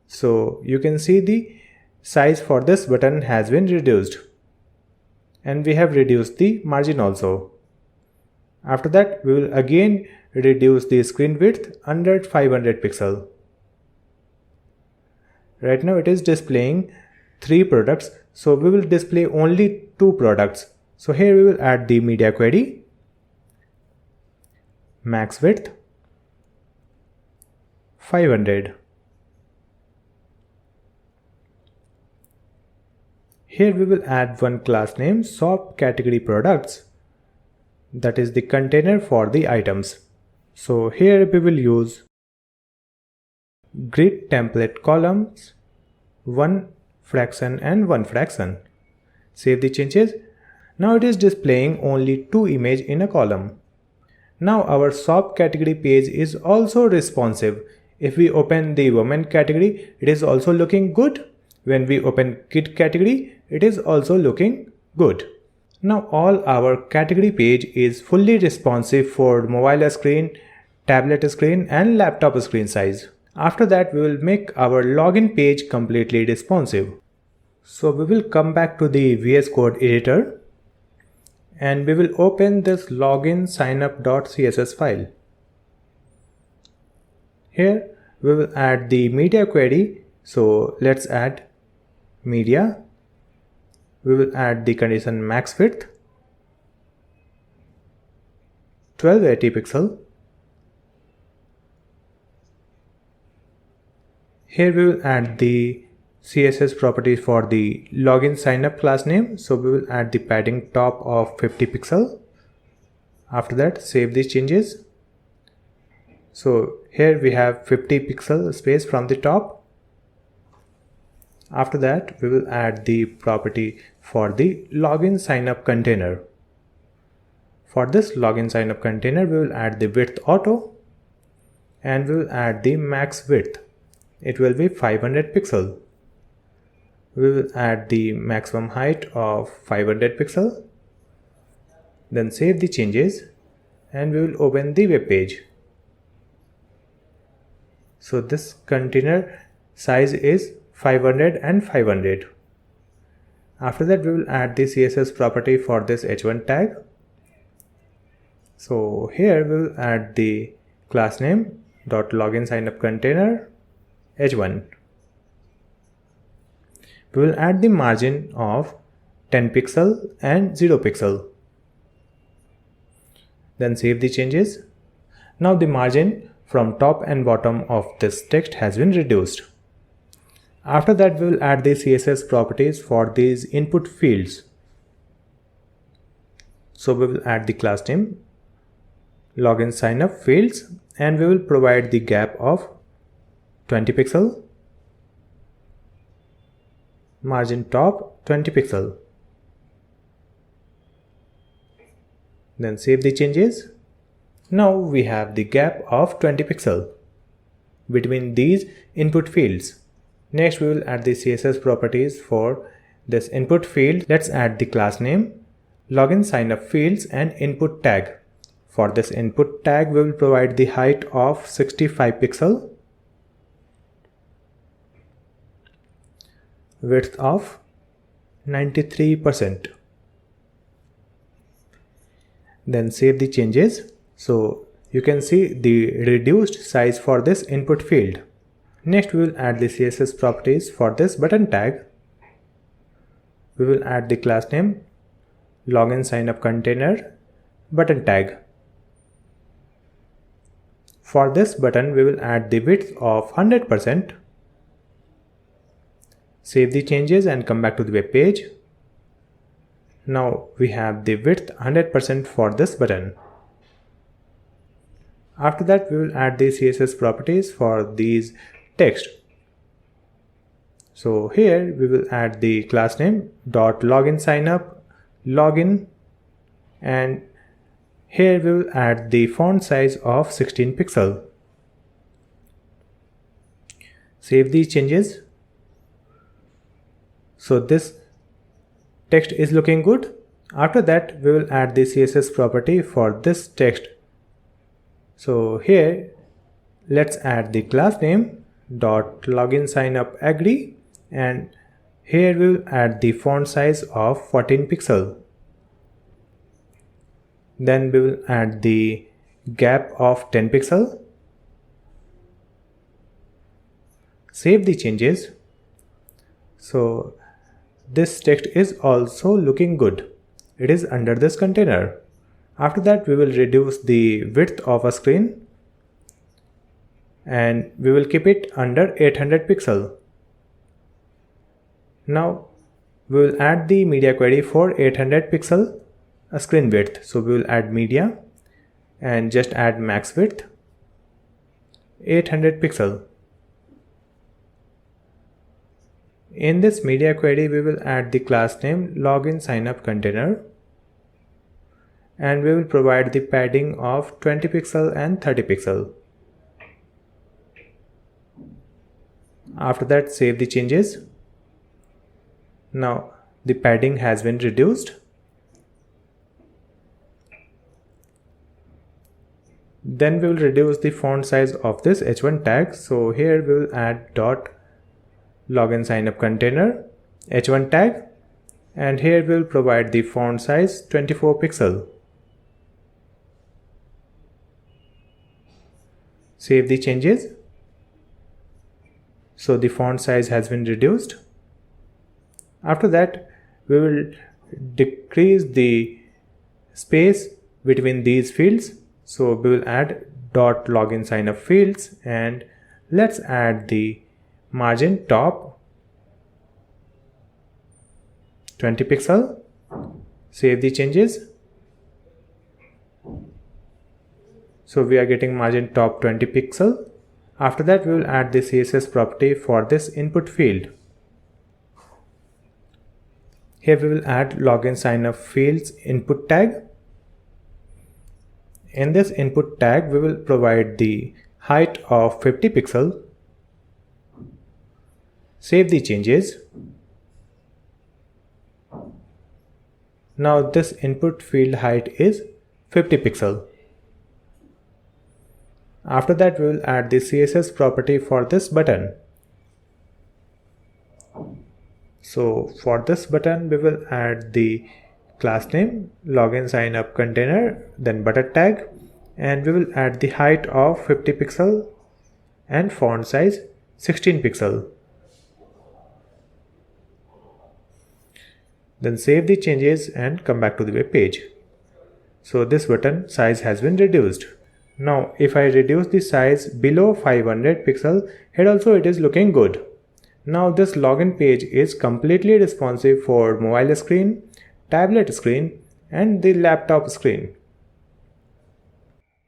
Speaker 1: So you can see the size for this button has been reduced, and we have reduced the margin also. After that, we will again reduce the screen width under 500 pixel. Right now it is displaying 3 products, so we will display only 2 products. So here we will add the media query, max width 500. Here we will add one class name shop category products, that is the container for the items. So here we will use grid template columns 1 fraction and 1 fraction. Save the changes. Now it is displaying only 2 images in a column. Now our shop category page is also responsive. If we open the women category, it is also looking good. When we open kid category, it is also looking good. Now all our category page is fully responsive for mobile screen, tablet screen and laptop screen size. After that, we will make our login page completely responsive. So we will come back to the VS Code editor and we will open this login signup.css file. Here we will add the media query. So let's add media. We will add the condition max width 1280 pixel. Here we will add the CSS properties for the login signup class name. So we will add the padding top of 50 pixel. After that, save these changes. So here we have 50 pixel space from the top. After that, we will add the property for the login signup container. For this login signup container, we will add the width auto and we will add the max width. It will be 500 pixel. We will add the maximum height of 500 pixel. Then save the changes and we will open the web page. So this container size is 500 and 500. After that, we will add the CSS property for this h1 tag. So here we will add the class name dot login signup container h1. We will add the margin of 10 pixel and 0 pixel. Then save the changes. Now the margin from top and bottom of this text has been reduced. After that, we will add the CSS properties for these input fields. So we will add the class name login signup fields and we will provide the gap of 20 pixel, margin top 20 pixel. Then save the changes. Now we have the gap of 20 pixels between these input fields. Next we will add the CSS properties for this input field. Let's add the class name, login sign up fields and input tag. For this input tag we will provide the height of 65 pixels, width of 93%. Then save the changes. So you can see the reduced size for this input field. Next we will add the CSS properties for this button tag. We will add the class name, login sign up container, button tag. For this button we will add the width of 100%. Save the changes and come back to the web page. Now we have the width 100% for this button. After that we will add the CSS properties for these text. So here we will add the class name dot login sign up login, and here we will add the font size of 16 pixels. Save these changes. So this text is looking good. After that we will add the CSS property for this text. So here let's add the class name dot login sign up agree, and here we will add the font size of 14 pixels. Then we will add the gap of 10 pixels. Save the changes. So this text is also looking good. It is under this container. After that we will reduce the width of a screen and we will keep it under 800 pixels. Now we will add the media query for 800 pixel screen width. So we will add media and just add max width 800 pixel. In this media query we will add the class name login sign up container, and we will provide the padding of 20 pixel and 30 pixel. After that save the changes. Now the padding has been reduced. Then we will reduce the font size of this h1 tag. So here we will add dot login sign up container h1 tag, and here we will provide the font size 24 pixel. Save the changes. So the font size has been reduced. After that we will decrease the space between these fields. So we will add dot login sign up fields, and let's add the margin top 20 pixel. Save the changes. So we are getting margin top 20 pixel. After that we will add the CSS property for this input field. Here we will add login sign up fields input tag. In this input tag we will provide the height of 50 pixel. Save the changes. Now this input field height is 50 pixel. After that we will add the CSS property for this button. So for this button we will add the class name login sign up container, then button tag, and we will add the height of 50 pixel and font size 16 pixel. Then save the changes and come back to the web page. So this button size has been reduced. Now if I reduce the size below 500 pixel, here also it is looking good. Now this login page is completely responsive for mobile screen, tablet screen and the laptop screen.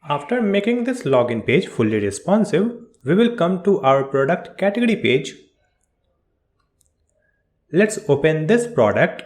Speaker 1: After making this login page fully responsive, we will come to our product category page. Let's open this product.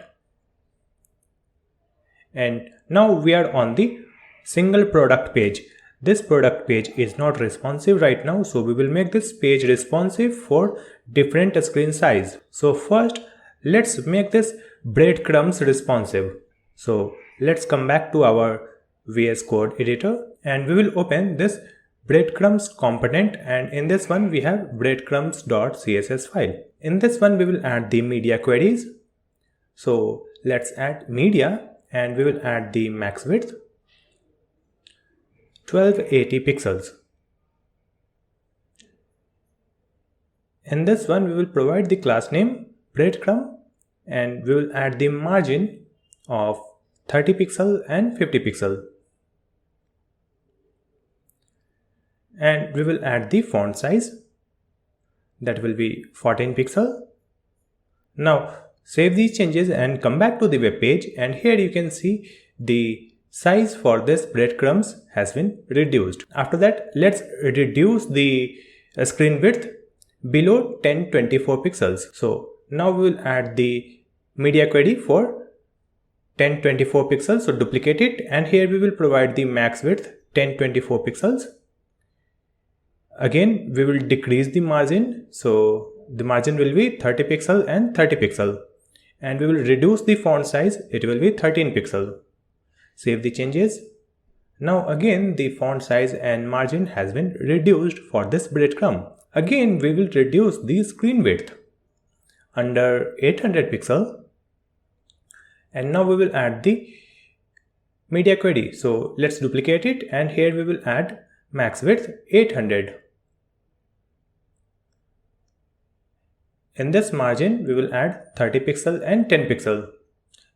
Speaker 1: And now we are on the single product page. This product page is not responsive right now, so we will make this page responsive for different screen size. So first, let's make this breadcrumbs responsive. So let's come back to our VS Code editor and we will open this breadcrumbs component, and in this one we have breadcrumbs.css file. In this one we will add the media queries. So let's add media and we will add the max width 1280 pixels. In this one we will provide the class name breadcrumb and we will add the margin of 30 pixel and 50 pixel. And we will add the font size, that will be 14 pixel. Now save these changes and come back to the web page, and here you can see the size for this breadcrumbs has been reduced. After that, let's reduce the screen width below 1024 pixels. So now we will add the media query for 1024 pixels. So duplicate it, and here we will provide the max width 1024 pixels. Again, we will decrease the margin. So the margin will be 30 pixel and 30 pixel. And we will reduce the font size. It will be 13 pixel. Save the changes. Now again, the font size and margin has been reduced for this breadcrumb. Again, we will reduce the screen width under 800 pixel. And now we will add the media query. So let's duplicate it, and here we will add max width 800. In this margin, we will add 30 pixel and 10 pixel,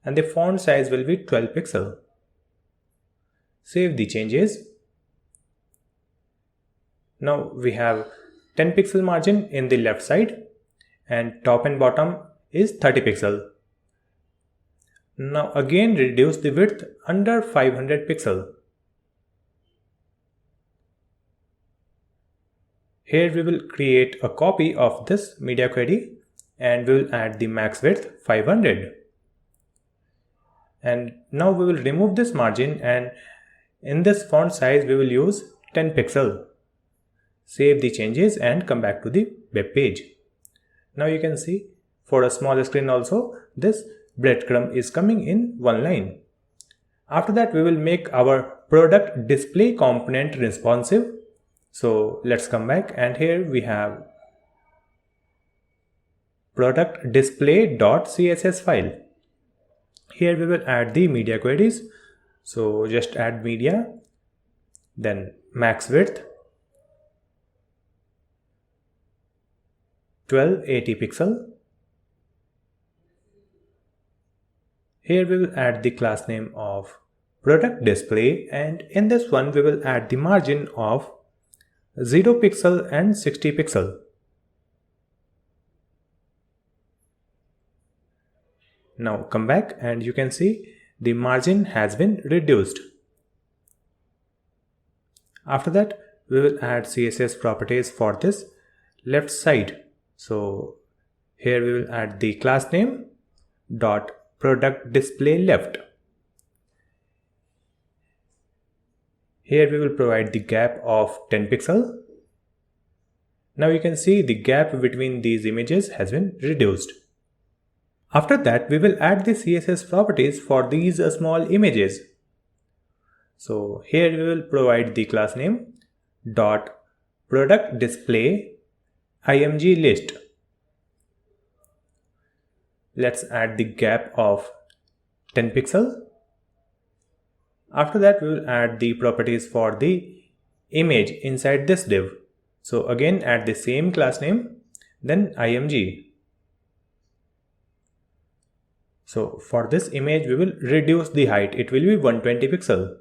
Speaker 1: and the font size will be 12 pixel. Save the changes. Now we have 10 pixel margin in the left side, and top and bottom is 30 pixel. Now again reduce the width under 500 pixel. Here we will create a copy of this media query and we will add the max width 500. And now we will remove this margin, and in this font size we will use 10 pixel. Save the changes and come back to the web page. Now you can see for a small screen also this breadcrumb is coming in one line. After that we will make our product display component responsive. So let's come back, and here we have product display.css file. Here we will add the media queries. So just add media, then max width 1280 pixel. Here we will add the class name of product display, and in this one we will add the margin of 0 pixel and 60 pixel. Now come back and you can see the margin has been reduced. After that we will add CSS properties for this left side. So here we will add the class name dot product display left. Here we will provide the gap of 10 pixel. Now you can see the gap between these images has been reduced. After that we will add the CSS properties for these small images. So here we will provide the class name dot product display img list. Let's add the gap of 10 pixel. After that we will add the properties for the image inside this div. So again add the same class name, then img. So for this image we will reduce the height, it will be 120 pixel.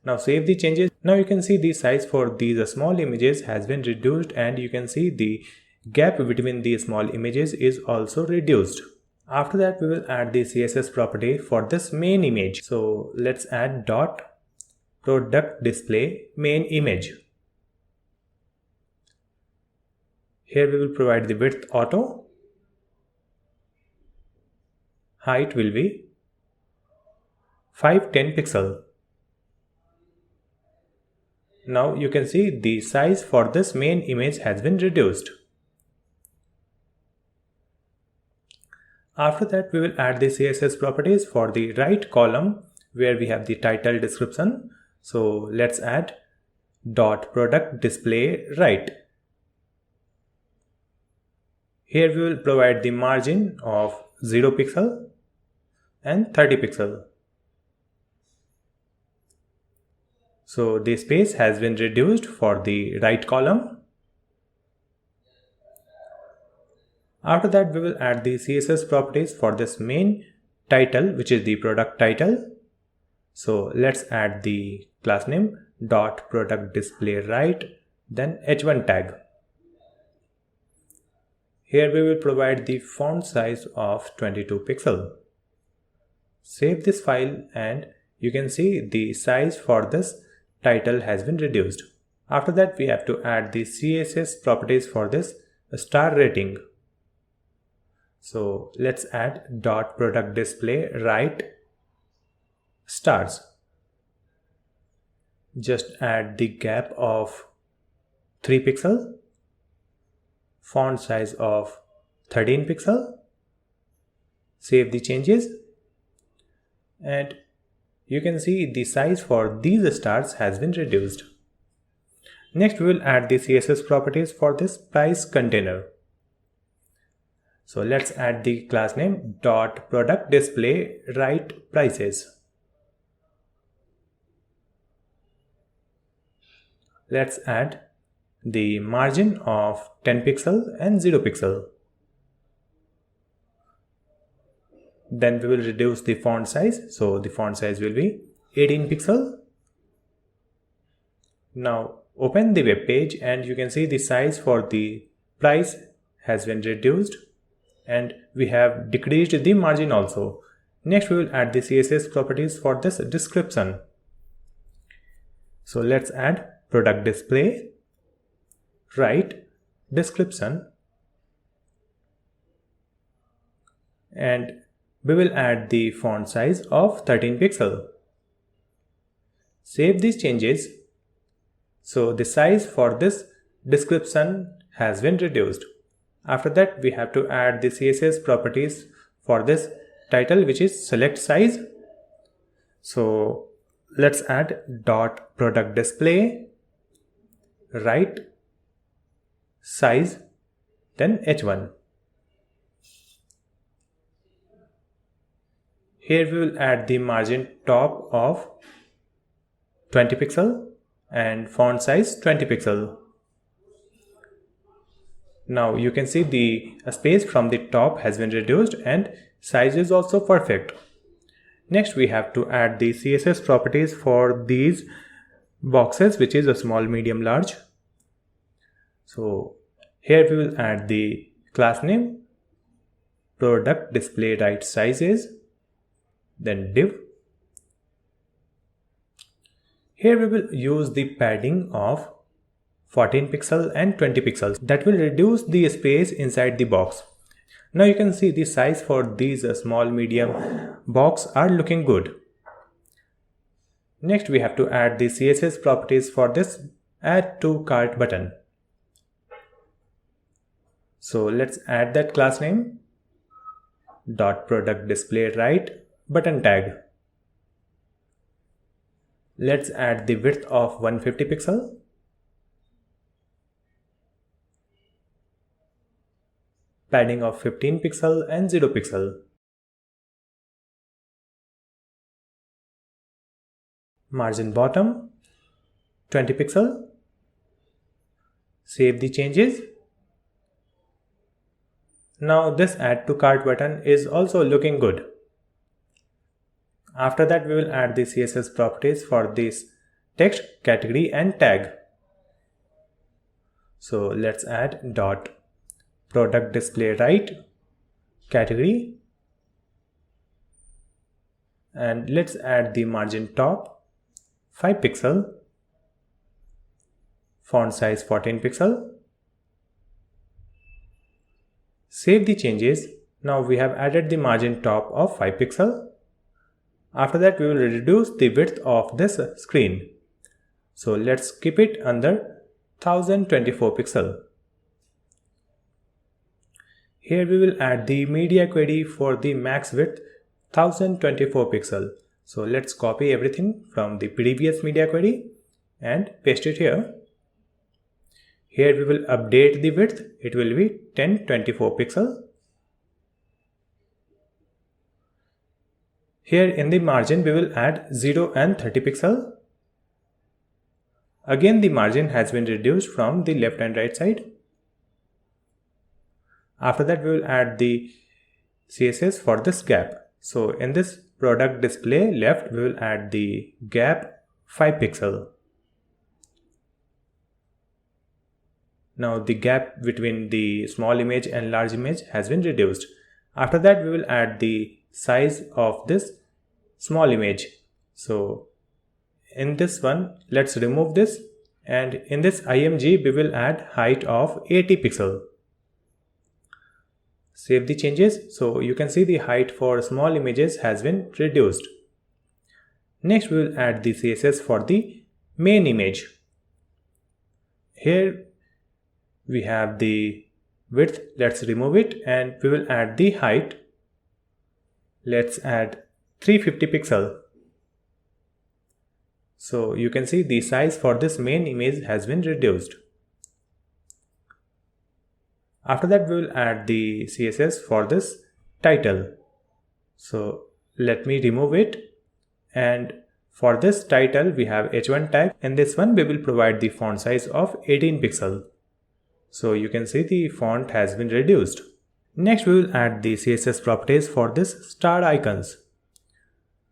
Speaker 1: Now save the changes. Now you can see the size for these small images has been reduced, and you can see the gap between the small images is also reduced. After that we will add the CSS property for this main image. So let's add dot product display main image. Here we will provide the width auto. Height will be 510 pixel. Now you can see the size for this main image has been reduced. After that, we will add the CSS properties for the right column where we have the title description. So let's add dot product display right. Here we will provide the margin of 0 pixel and 30 pixel. So the space has been reduced for the right column. After that, we will add the CSS properties for this main title, which is the product title. So let's add the class name dot product display right, then h1 tag. Here we will provide the font size of 22 pixel. Save this file and you can see the size for this title has been reduced. After that, we have to add the CSS properties for this star rating. So let's add dot product display right stars. Just add the gap of 3 pixel, font size of 13 pixel, save the changes, and you can see the size for these stars has been reduced. Next, we will add the CSS properties for this price container. So let's add the class name dot product display right prices. Let's add the margin of 10 pixel and 0 pixel. Then we will reduce the font size. So the font size will be 18 pixel. Now open the web page and you can see the size for the price has been reduced and we have decreased the margin also. Next, we will add the CSS properties for this description. So let's add product display right description, and we will add the font size of 13 pixel. Save these changes. So the size for this description has been reduced. After that, we have to add the CSS properties for this title, which is select size. So let's add dot product display right size, then h1. Here we will add the margin top of 20 pixel and font size 20 pixel. Now you can see the space from the top has been reduced and size is also perfect. Next, we have to add the CSS properties for these boxes, which is a small, medium, large. So here we will add the class name product display right sizes, then div. Here we will use the padding of 14 pixel and 20 pixels that will reduce the space inside the box. Now you can see the size for these small, medium box are looking good. Next, we have to add the CSS properties for this add to cart button. So let's add that class name dot product display right button tag. Let's add the width of 150 pixel. Padding of 15 pixel and 0 pixel. Margin bottom 20 pixel. Save the changes. Now this add to cart button is also looking good. After that, we will add the CSS properties for this text, category and tag. So let's add dot product display right category, and let's add the margin top 5 pixel, font size 14 pixel. Save the changes. Now we have added the margin top of 5 pixel. After that, we will reduce the width of this screen. So let's keep it under 1024 pixel. Here we will add the media query for the max width 1024 pixel. So let's copy everything from the previous media query and paste it here. Here we will update the width. It will be 1024 pixel. Here in the margin we will add 0 and 30 pixel. Again the margin has been reduced from the left and right side. After that we will add the CSS for this gap. So in this product display left we will add the gap 5 pixel. Now the gap between the small image and large image has been reduced. After that we will add the size of this small image. So in this one, let's remove this, and in this IMG we will add height of 80 pixel. Save the changes. So you can see the height for small images has been reduced. Next we will add the CSS for the main image. Here we have the width, let's remove it, and we will add the height. Let's add 350 pixel. So you can see the size for this main image has been reduced. After that we will add the CSS for this title. So let me remove it, and for this title we have h1 tag. In this one we will provide the font size of 18 pixel. So you can see the font has been reduced. Next we will add the CSS properties for this star icons.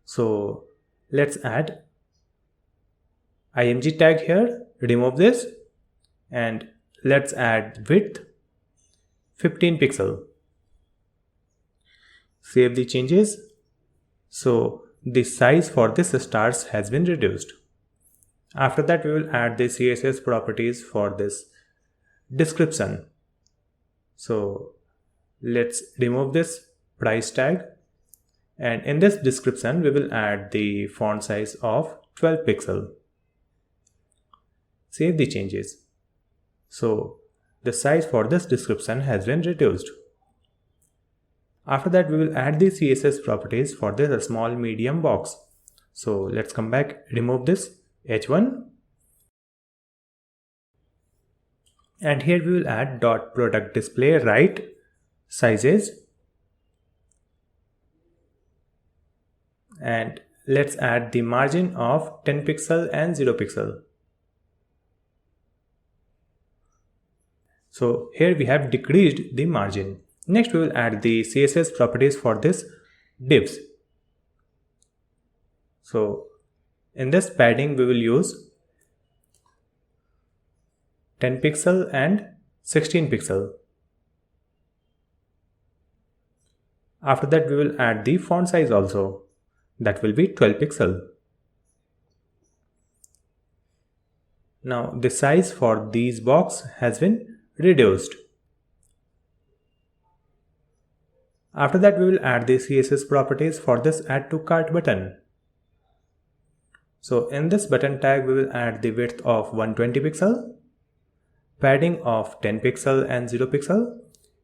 Speaker 1: So let's add IMG tag here, remove this, and let's add width 15 pixel. Save the changes. So the size for this stars has been reduced. After that we will add the CSS properties for this description. So let's remove this price tag, and in this description we will add the font size of 12 pixel. Save the changes. So the size for this description has been reduced. After that we will add the CSS properties for this small medium box. So let's come back, remove this h1, and here we will add dot product display right sizes, and let's add the margin of 10 pixel and 0 pixel. So here we have decreased the margin. Next we will add the CSS properties for this divs. So in this padding we will use 10 pixel and 16 pixel. After that we will add the font size also, that will be 12 pixel. Now the size for these box has been reduced. After that we will add the CSS properties for this add to cart button. So in this button tag we will add the width of 120 pixel, padding of 10 pixel and 0 pixel,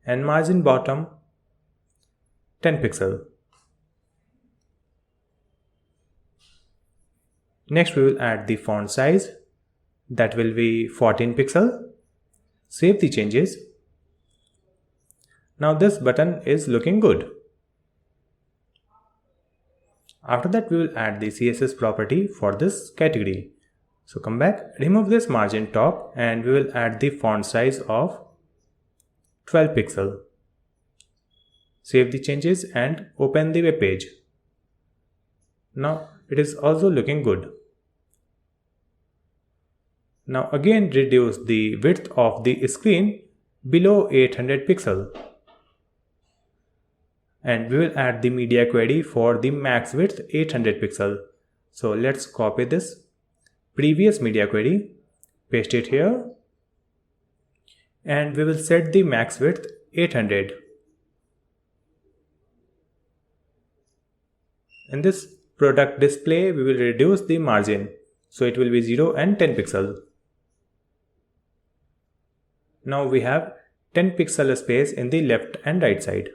Speaker 1: and margin bottom 10 pixel. Next we will add the font size, that will be 14 pixel. Save the changes. Now this button is looking good. After that we will add the CSS property for this category. So come back, remove this margin top, and we will add the font size of 12 pixel. Save the changes and open the web page. Now it is also looking good. Now again reduce the width of the screen below 800 pixel. And we will add the media query for the max width 800 pixel. So let's copy this previous media query, paste it here, and we will set the max width 800. In this product display, we will reduce the margin. So it will be 0 and 10 pixels. Now we have 10 pixel space in the left and right side.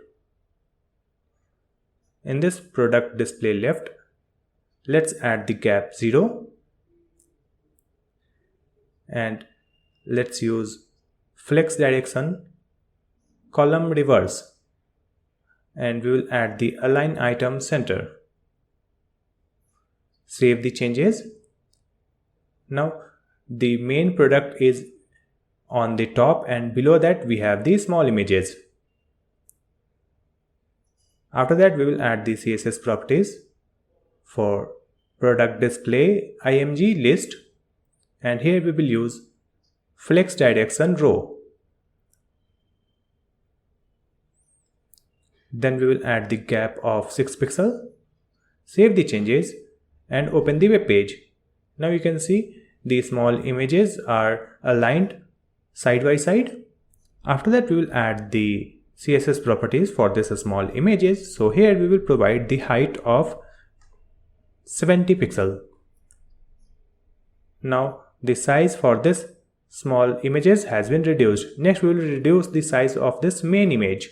Speaker 1: In this product display left, let's add the gap 0 and let's use flex direction column reverse, and we will add the align item center. Save the changes. Now the main product is on the top and below that we have the small images. After that we will add the CSS properties for product display img list, and here we will use flex direction row. Then we will add the gap of 6 pixels. Save the changes and open the web page. Now you can see the small images are aligned side by side. After that we will add the CSS properties for this small images. So here we will provide the height of 70 pixels. Now the size for this small images has been reduced. Next we will reduce the size of this main image.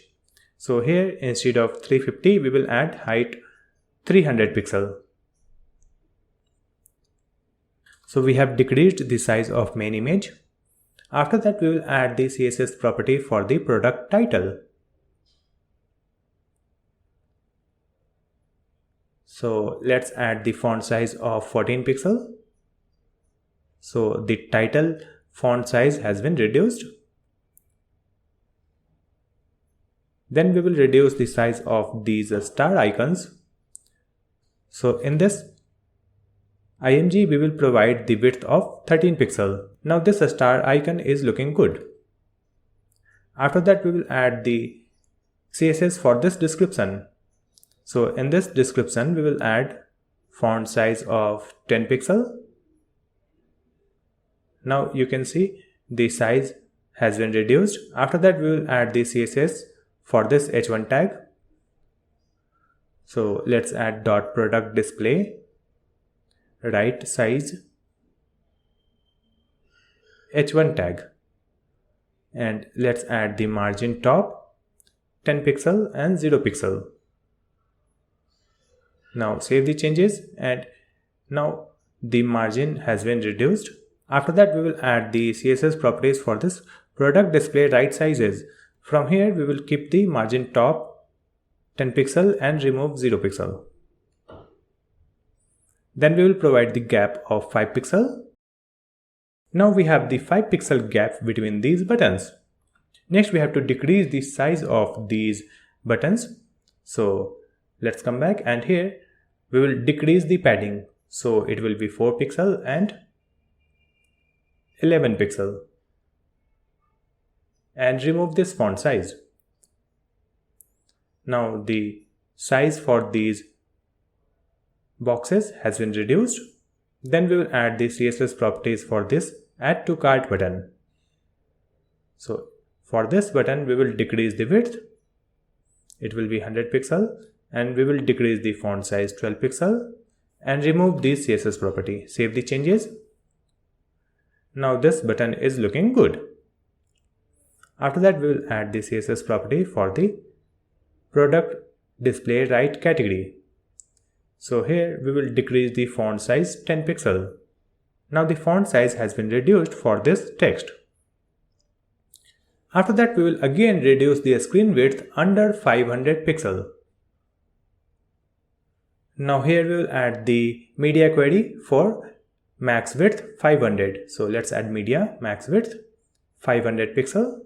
Speaker 1: So here instead of 350 we will add height 300 pixels. So we have decreased the size of main image. After that we will add the CSS property for the product title. So let's add the font size of 14 pixels. So the title font size has been reduced. Then we will reduce the size of these star icons. So in this img we will provide the width of 13 pixels. Now this star icon is looking good. After that we will add the CSS for this description. So in this description we will add font size of 10 pixels. Now you can see the size has been reduced. After that we will add the CSS for this h1 tag. So let's add dot product display right size h1 tag, and let's add the margin top 10 pixel and 0 pixel. Now save the changes, and now the margin has been reduced. After that we will add the CSS properties for this product display right sizes. From here we will keep the margin top 10 pixel and remove 0 pixel. Then we will provide the gap of 5 pixel. Now we have the 5 pixel gap between these buttons. Next we have to decrease the size of these buttons. So let's come back, and here we will decrease the padding. So it will be 4 pixel and 11 pixel. And remove this font size. Now the size for these boxes has been reduced. Then we will add the CSS properties for this add to cart button. So for this button we will decrease the width. It will be 100 pixel, and we will decrease the font size 12 pixel and remove this CSS property. Save the changes. Now this button is looking good. After that we will add the CSS property for the product display right category. So here we will decrease the font size 10 pixel. Now the font size has been reduced for this text. After that we will again reduce the screen width under 500 pixel. Now here we will add the media query for max width 500. So let's add media max width 500 pixel.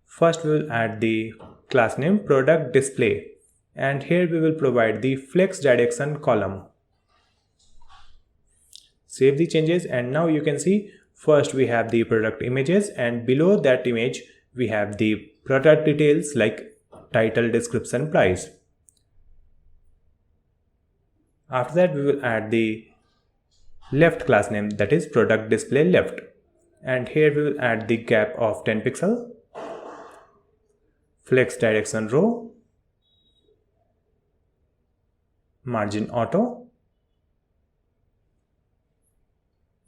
Speaker 1: First we will add the class name product display, and here we will provide the flex direction column. Save the changes, and now you can see first we have the product images, and below that image we have the product details like title, description, price. After that we will add the left class name, that is product display left, and here we will add the gap of 10 pixel, flex direction row, margin auto.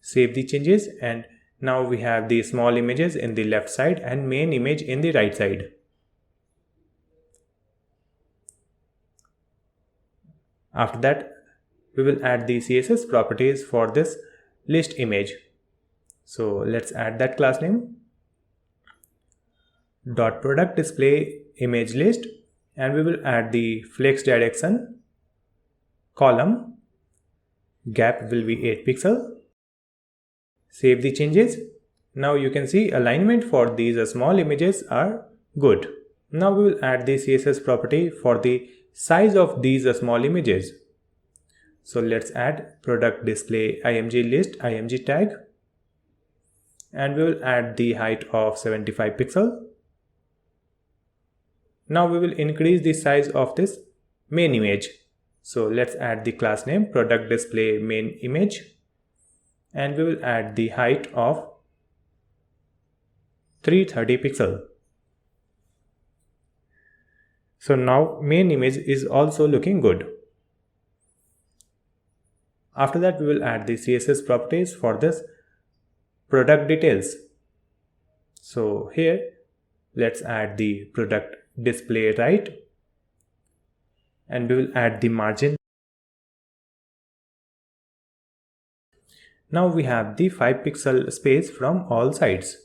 Speaker 1: Save the changes, and now we have the small images in the left side and main image in the right side. After that, we will add the CSS properties for this list image. So let's add that class name, dot product display image list, and we will add the flex direction, column, gap will be 8 pixel. Save the changes. Now you can see alignment for these small images are good. Now we will add the CSS property for the size of these small images. So let's add product display img list img tag, and we will add the height of 75 pixel. Now we will increase the size of this main image. So let's add the class name product display main image, and we will add the height of 330 pixel. So now main image is also looking good. After that, we will add the CSS properties for this product details. So here, let's add the product display right, and we will add the margin. Now we have the 5 pixel space from all sides.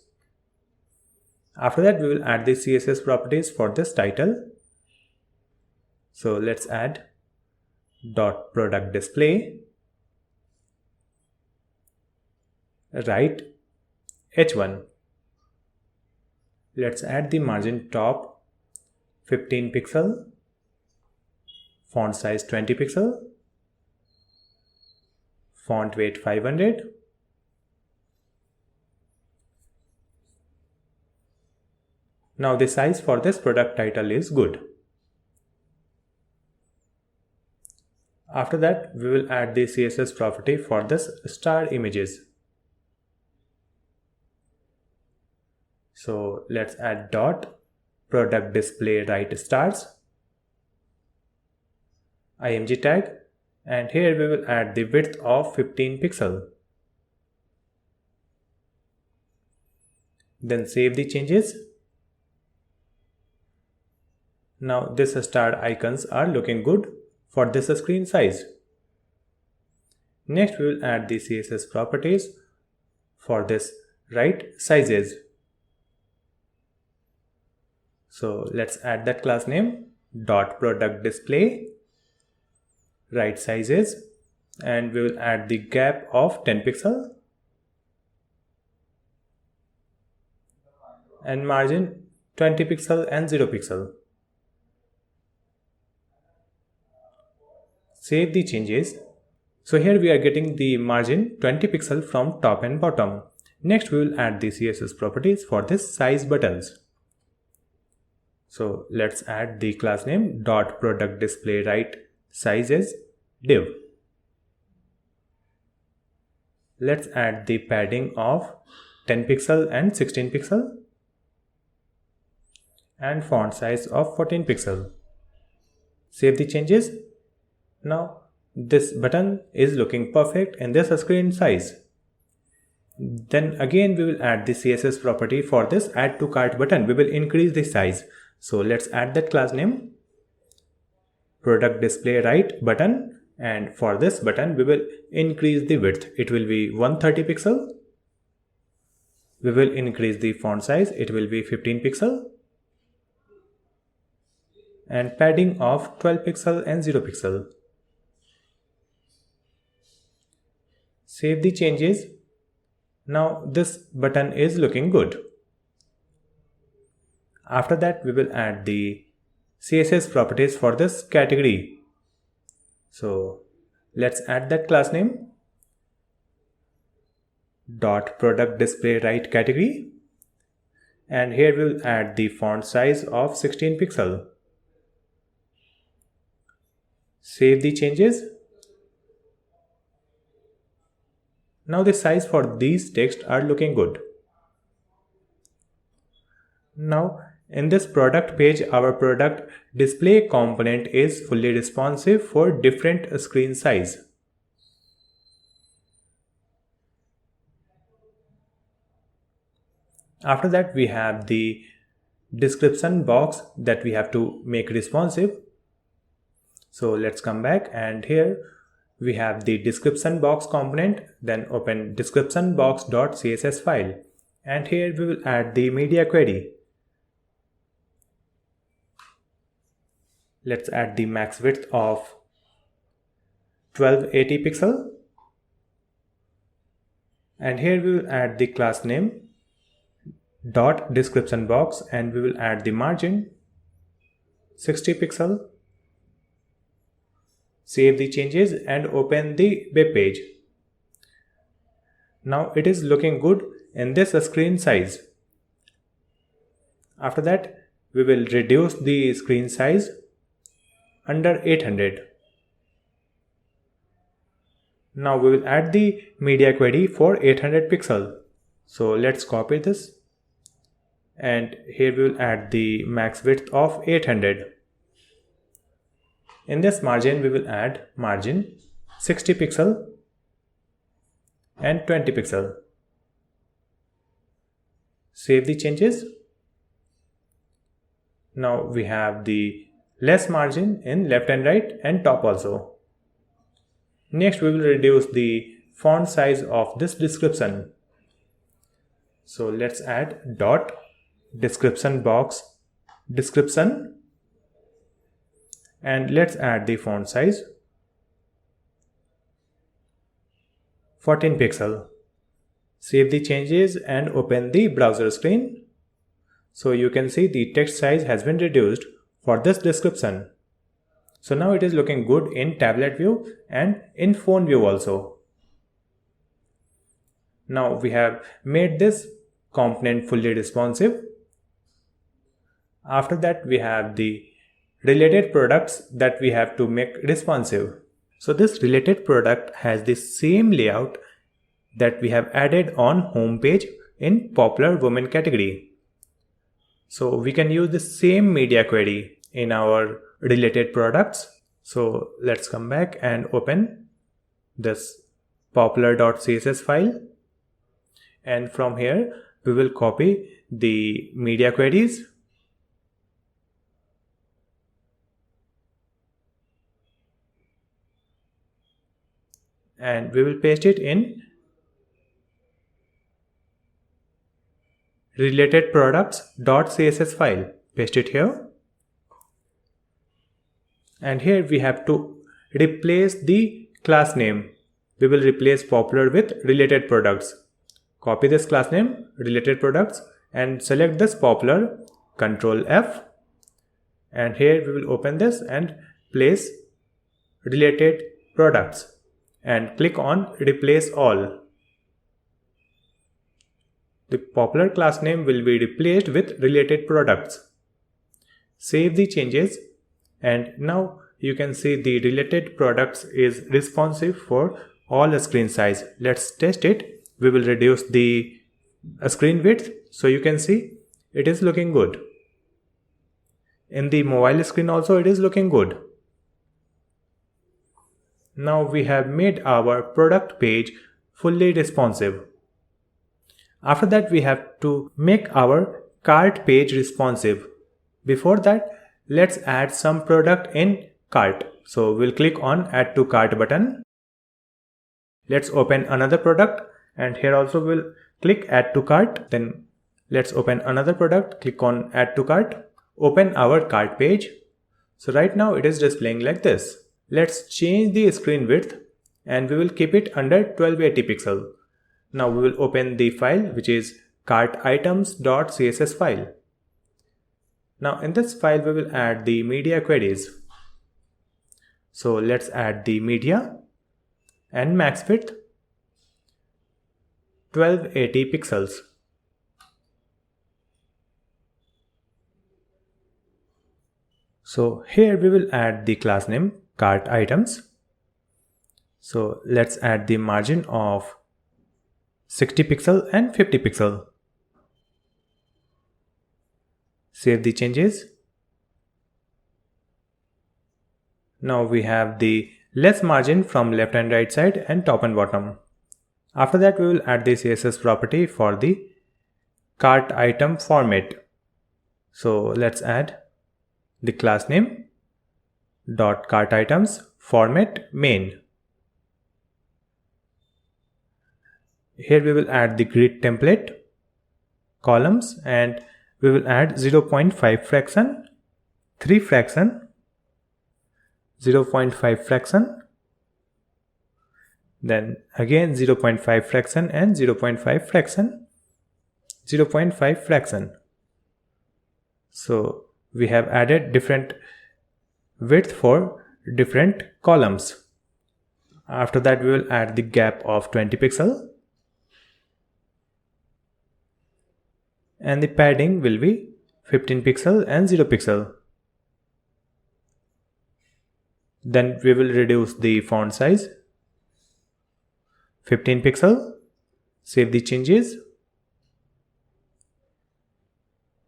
Speaker 1: After that, we will add the CSS properties for this title. So let's add dot product display right h1. Let's add the margin top 15 pixel, font size 20 pixel, font weight 500. Now the size for this product title is good. After that, we will add the CSS property for this star images. So let's add dot product display right stars img tag, and here we will add the width of 15 pixel. Then save the changes. Now this star icons are looking good for this screen size. Next, we will add the CSS properties for this right sizes. So let's add that class name dot product display right sizes, and we will add the gap of 10 pixel and margin 20 pixel and 0 pixel. Save the changes. So here we are getting the margin 20 pixel from top and bottom. Next, we will add the CSS properties for this size buttons. So let's add the class name dot product display right sizes div. Let's add the padding of 10 pixel and 16 pixel and font size of 14 pixel. Save the changes. Now this button is looking perfect in this screen size. Then again we will add the CSS property for this add to cart button. We will increase the size. So let's add that class name product display right button, and for this button we will increase the width. It will be 130 pixel. We will increase the font size. It will be 15 pixel and padding of 12 pixel and 0 pixel. Save the changes. Now this button is looking good. After that, we will add the CSS properties for this category. So let's add that class name dot product display right category, and here we will add the font size of 16 pixel. Save the changes. Now the size for these text are looking good. Now In this product page, our product display component is fully responsive for different screen size. After that, we have the description box that we have to make responsive. So let's come back, and here we have the description box component. Then open description box.css file, and here we will add the media query. Let's add the max width of 1280 pixel, and here we will add the class name dot description box, and we will add the margin 60 pixel. Save the changes and open the web page. Now it is looking good in this screen size. After that, we will reduce the screen size under 800. Now we will add the media query for 800 pixel. So let's copy this, and here we will add the max width of 800. In this margin, we will add margin 60 pixel and 20 pixel. Save the changes. Now we have the less margin in left and right and top also. Next, we will reduce the font size of this description. So let's add dot description box description, and let's add the font size 14 pixel. Save the changes and open the browser screen. So you can see the text size has been reduced for this description. So now it is looking good in tablet view and in phone view also. Now we have made this component fully responsive. After that, we have the related products that we have to make responsive. So this related product has the same layout that we have added on home page in popular women category. So we can use the same media query in our related products. So let's come back and open this popular.css file, and from here we will copy the media queries. And we will paste it in related products.css file. Paste it here. And here we have to replace the class name. We will replace popular with related products. Copy this class name, related products, and select this popular, Ctrl F. And here we will open this and place related products, and click on replace all. The popular class name will be replaced with related products. Save the changes, and now you can see the related products is responsive for all screen size. Let's test it. We will reduce the screen width, so you can see it is looking good. In the mobile screen also it is looking good. Now we have made our product page fully responsive. After that, we have to make our cart page responsive. Before that, let's add some product in cart. So we'll click on add to cart button. Let's open another product, and here also we'll click add to cart. Then let's open another product, click on add to cart, open our cart page. So right now it is displaying like this. Let's change the screen width, and we will keep it under 1280 pixel. Now we will open the file, which is cartitems.css file. Now in this file we will add the media queries. So let's add the media and max width 1280 pixels. So here we will add the class name cart items. So let's add the margin of 60 pixel and 50 pixel. Save the changes. Now we have the less margin from left and right side and top and bottom. After that, we will add the CSS property for the cart item format. So let's add the class name dot cart items format main. Here we will add the grid template columns, and we will add 0.5 fraction, 3 fraction, 0.5 fraction, then again 0.5 fraction and 0.5 fraction, 0.5 fraction. So we have added different width for different columns. After that, we will add the gap of 20 pixel, and the padding will be 15 pixel and 0 pixel. Then we will reduce the font size 15 pixel. Save the changes.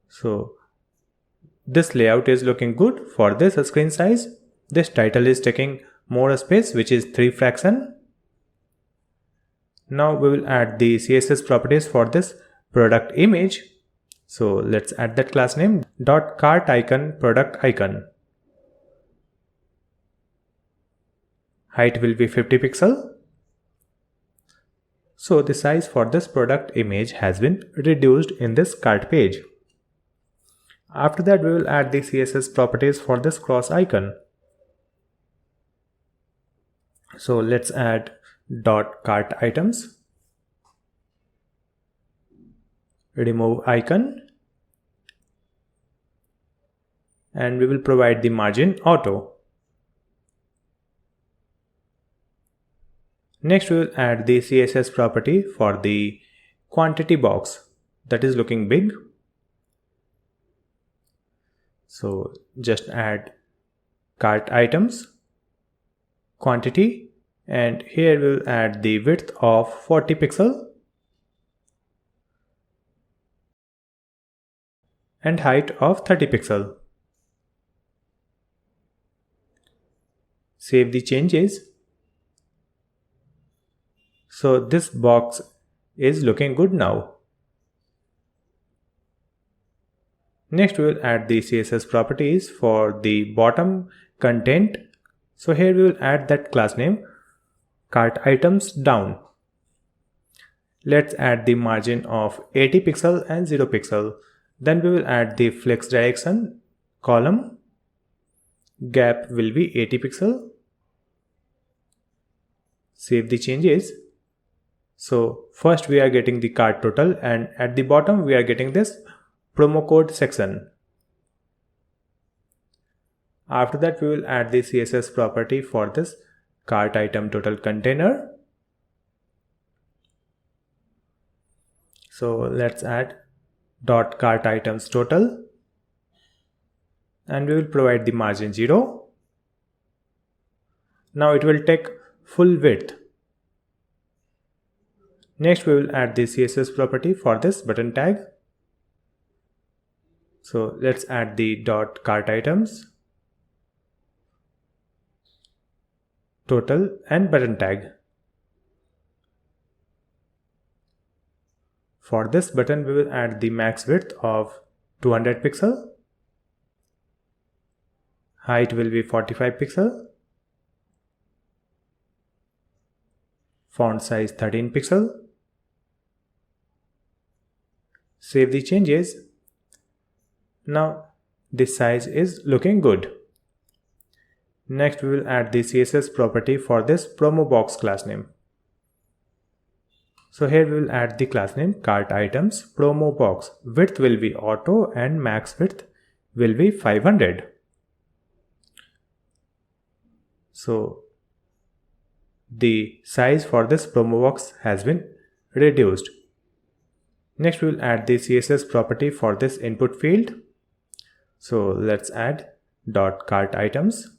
Speaker 1: So this layout is looking good for this screen size. This title is taking more space, which is 3 fraction. Now we will add the CSS properties for this product image. So let's add that class name dot cart icon product icon. Height will be 50 pixel. So the size for this product image has been reduced in this cart page. After that, we will add the CSS properties for this cross icon. So let's add dot cart items, remove icon, and we will provide the margin auto. Next, we will add the CSS property for the quantity box that is looking big. So just add cart items, quantity, and here we will add the width of 40 pixel and height of 30 pixel. Save the changes. So this box is looking good now. Next, we will add the CSS properties for the bottom content. So here we will add that class name cart items down. Let's add the margin of 80 pixel and 0 pixel. Then we will add the flex direction column. Gap will be 80 pixel. Save the changes. So first we are getting the cart total, and at the bottom we are getting this promo code section. After that, we will add the CSS property for this cart item total container. So let's add dot cart items total, and we will provide the margin 0. Now it will take full width. Next, we will add the CSS property for this button tag. So let's add the dot cart items total and button tag. For this button, we will add the max width of 200 pixel. Height will be 45 pixel. Font size 13 pixel. Save the changes. Now this size is looking good. Next, we will add the CSS property for this promo box class name. So here we will add the class name cart items promo box. Width will be auto and max width will be 500. So the size for this promo box has been reduced. Next, we will add the CSS property for this input field. So let's add dot cart items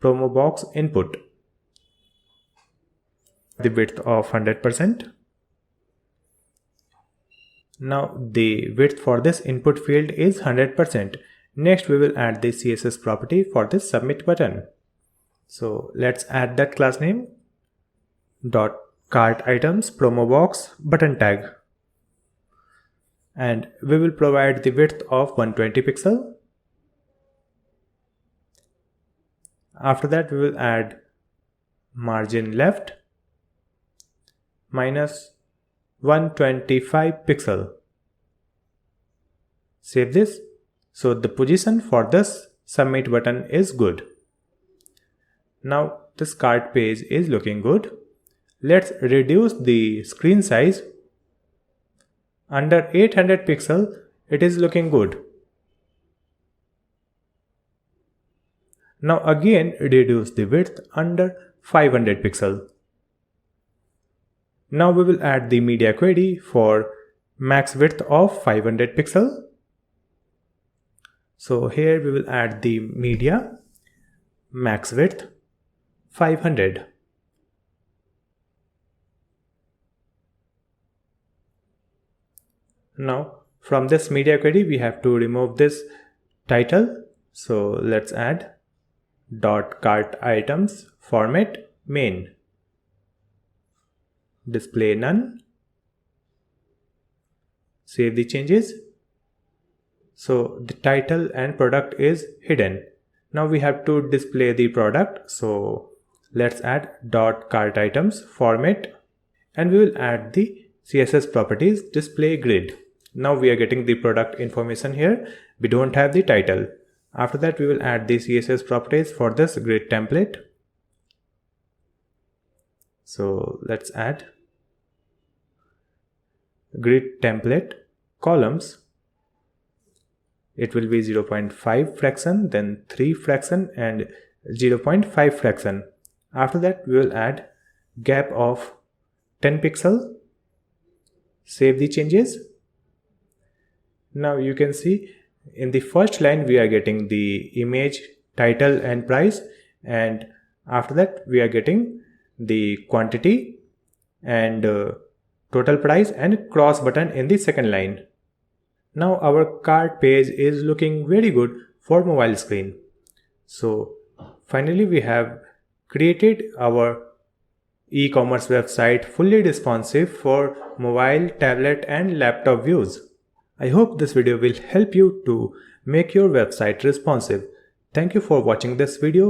Speaker 1: promo box input. The width of 100%. Now the width for this input field is 100%. Next we will add the CSS property for this submit button. So let's add that class name dot cart items promo box button tag, and we will provide the width of 120 pixel. After that we will add margin left minus 125 pixel. Save this. So the position for this submit button is good. Now this cart page is looking good. Let's reduce the screen size. Under 800 pixel it is looking good. Now again reduce the width under 500 pixel. Now we will add the media query for max width of 500 pixel. So here we will add the media max width 500. Now from this media query we have to remove this title. So let's add dot cart items format main, display none. Save the changes. So the title and product is hidden. Now we have to display the product. So let's add dot cart items format, and we will add the CSS properties display grid. Now we are getting the product information here. We don't have the title. After that we will add the CSS properties for this grid template. So let's add grid template columns. It will be 0.5 fraction, then 3 fraction and 0.5 fraction. After that we will add gap of 10 pixel. Save the changes. Now you can see in the first line we are getting the image, title and price, and after that we are getting the quantity and total price and cross button in the second line. Now our cart page is looking very good for mobile screen. So finally we have created our e-commerce website fully responsive for mobile, tablet and laptop views. I hope this video will help you to make your website responsive. Thank you for watching this video.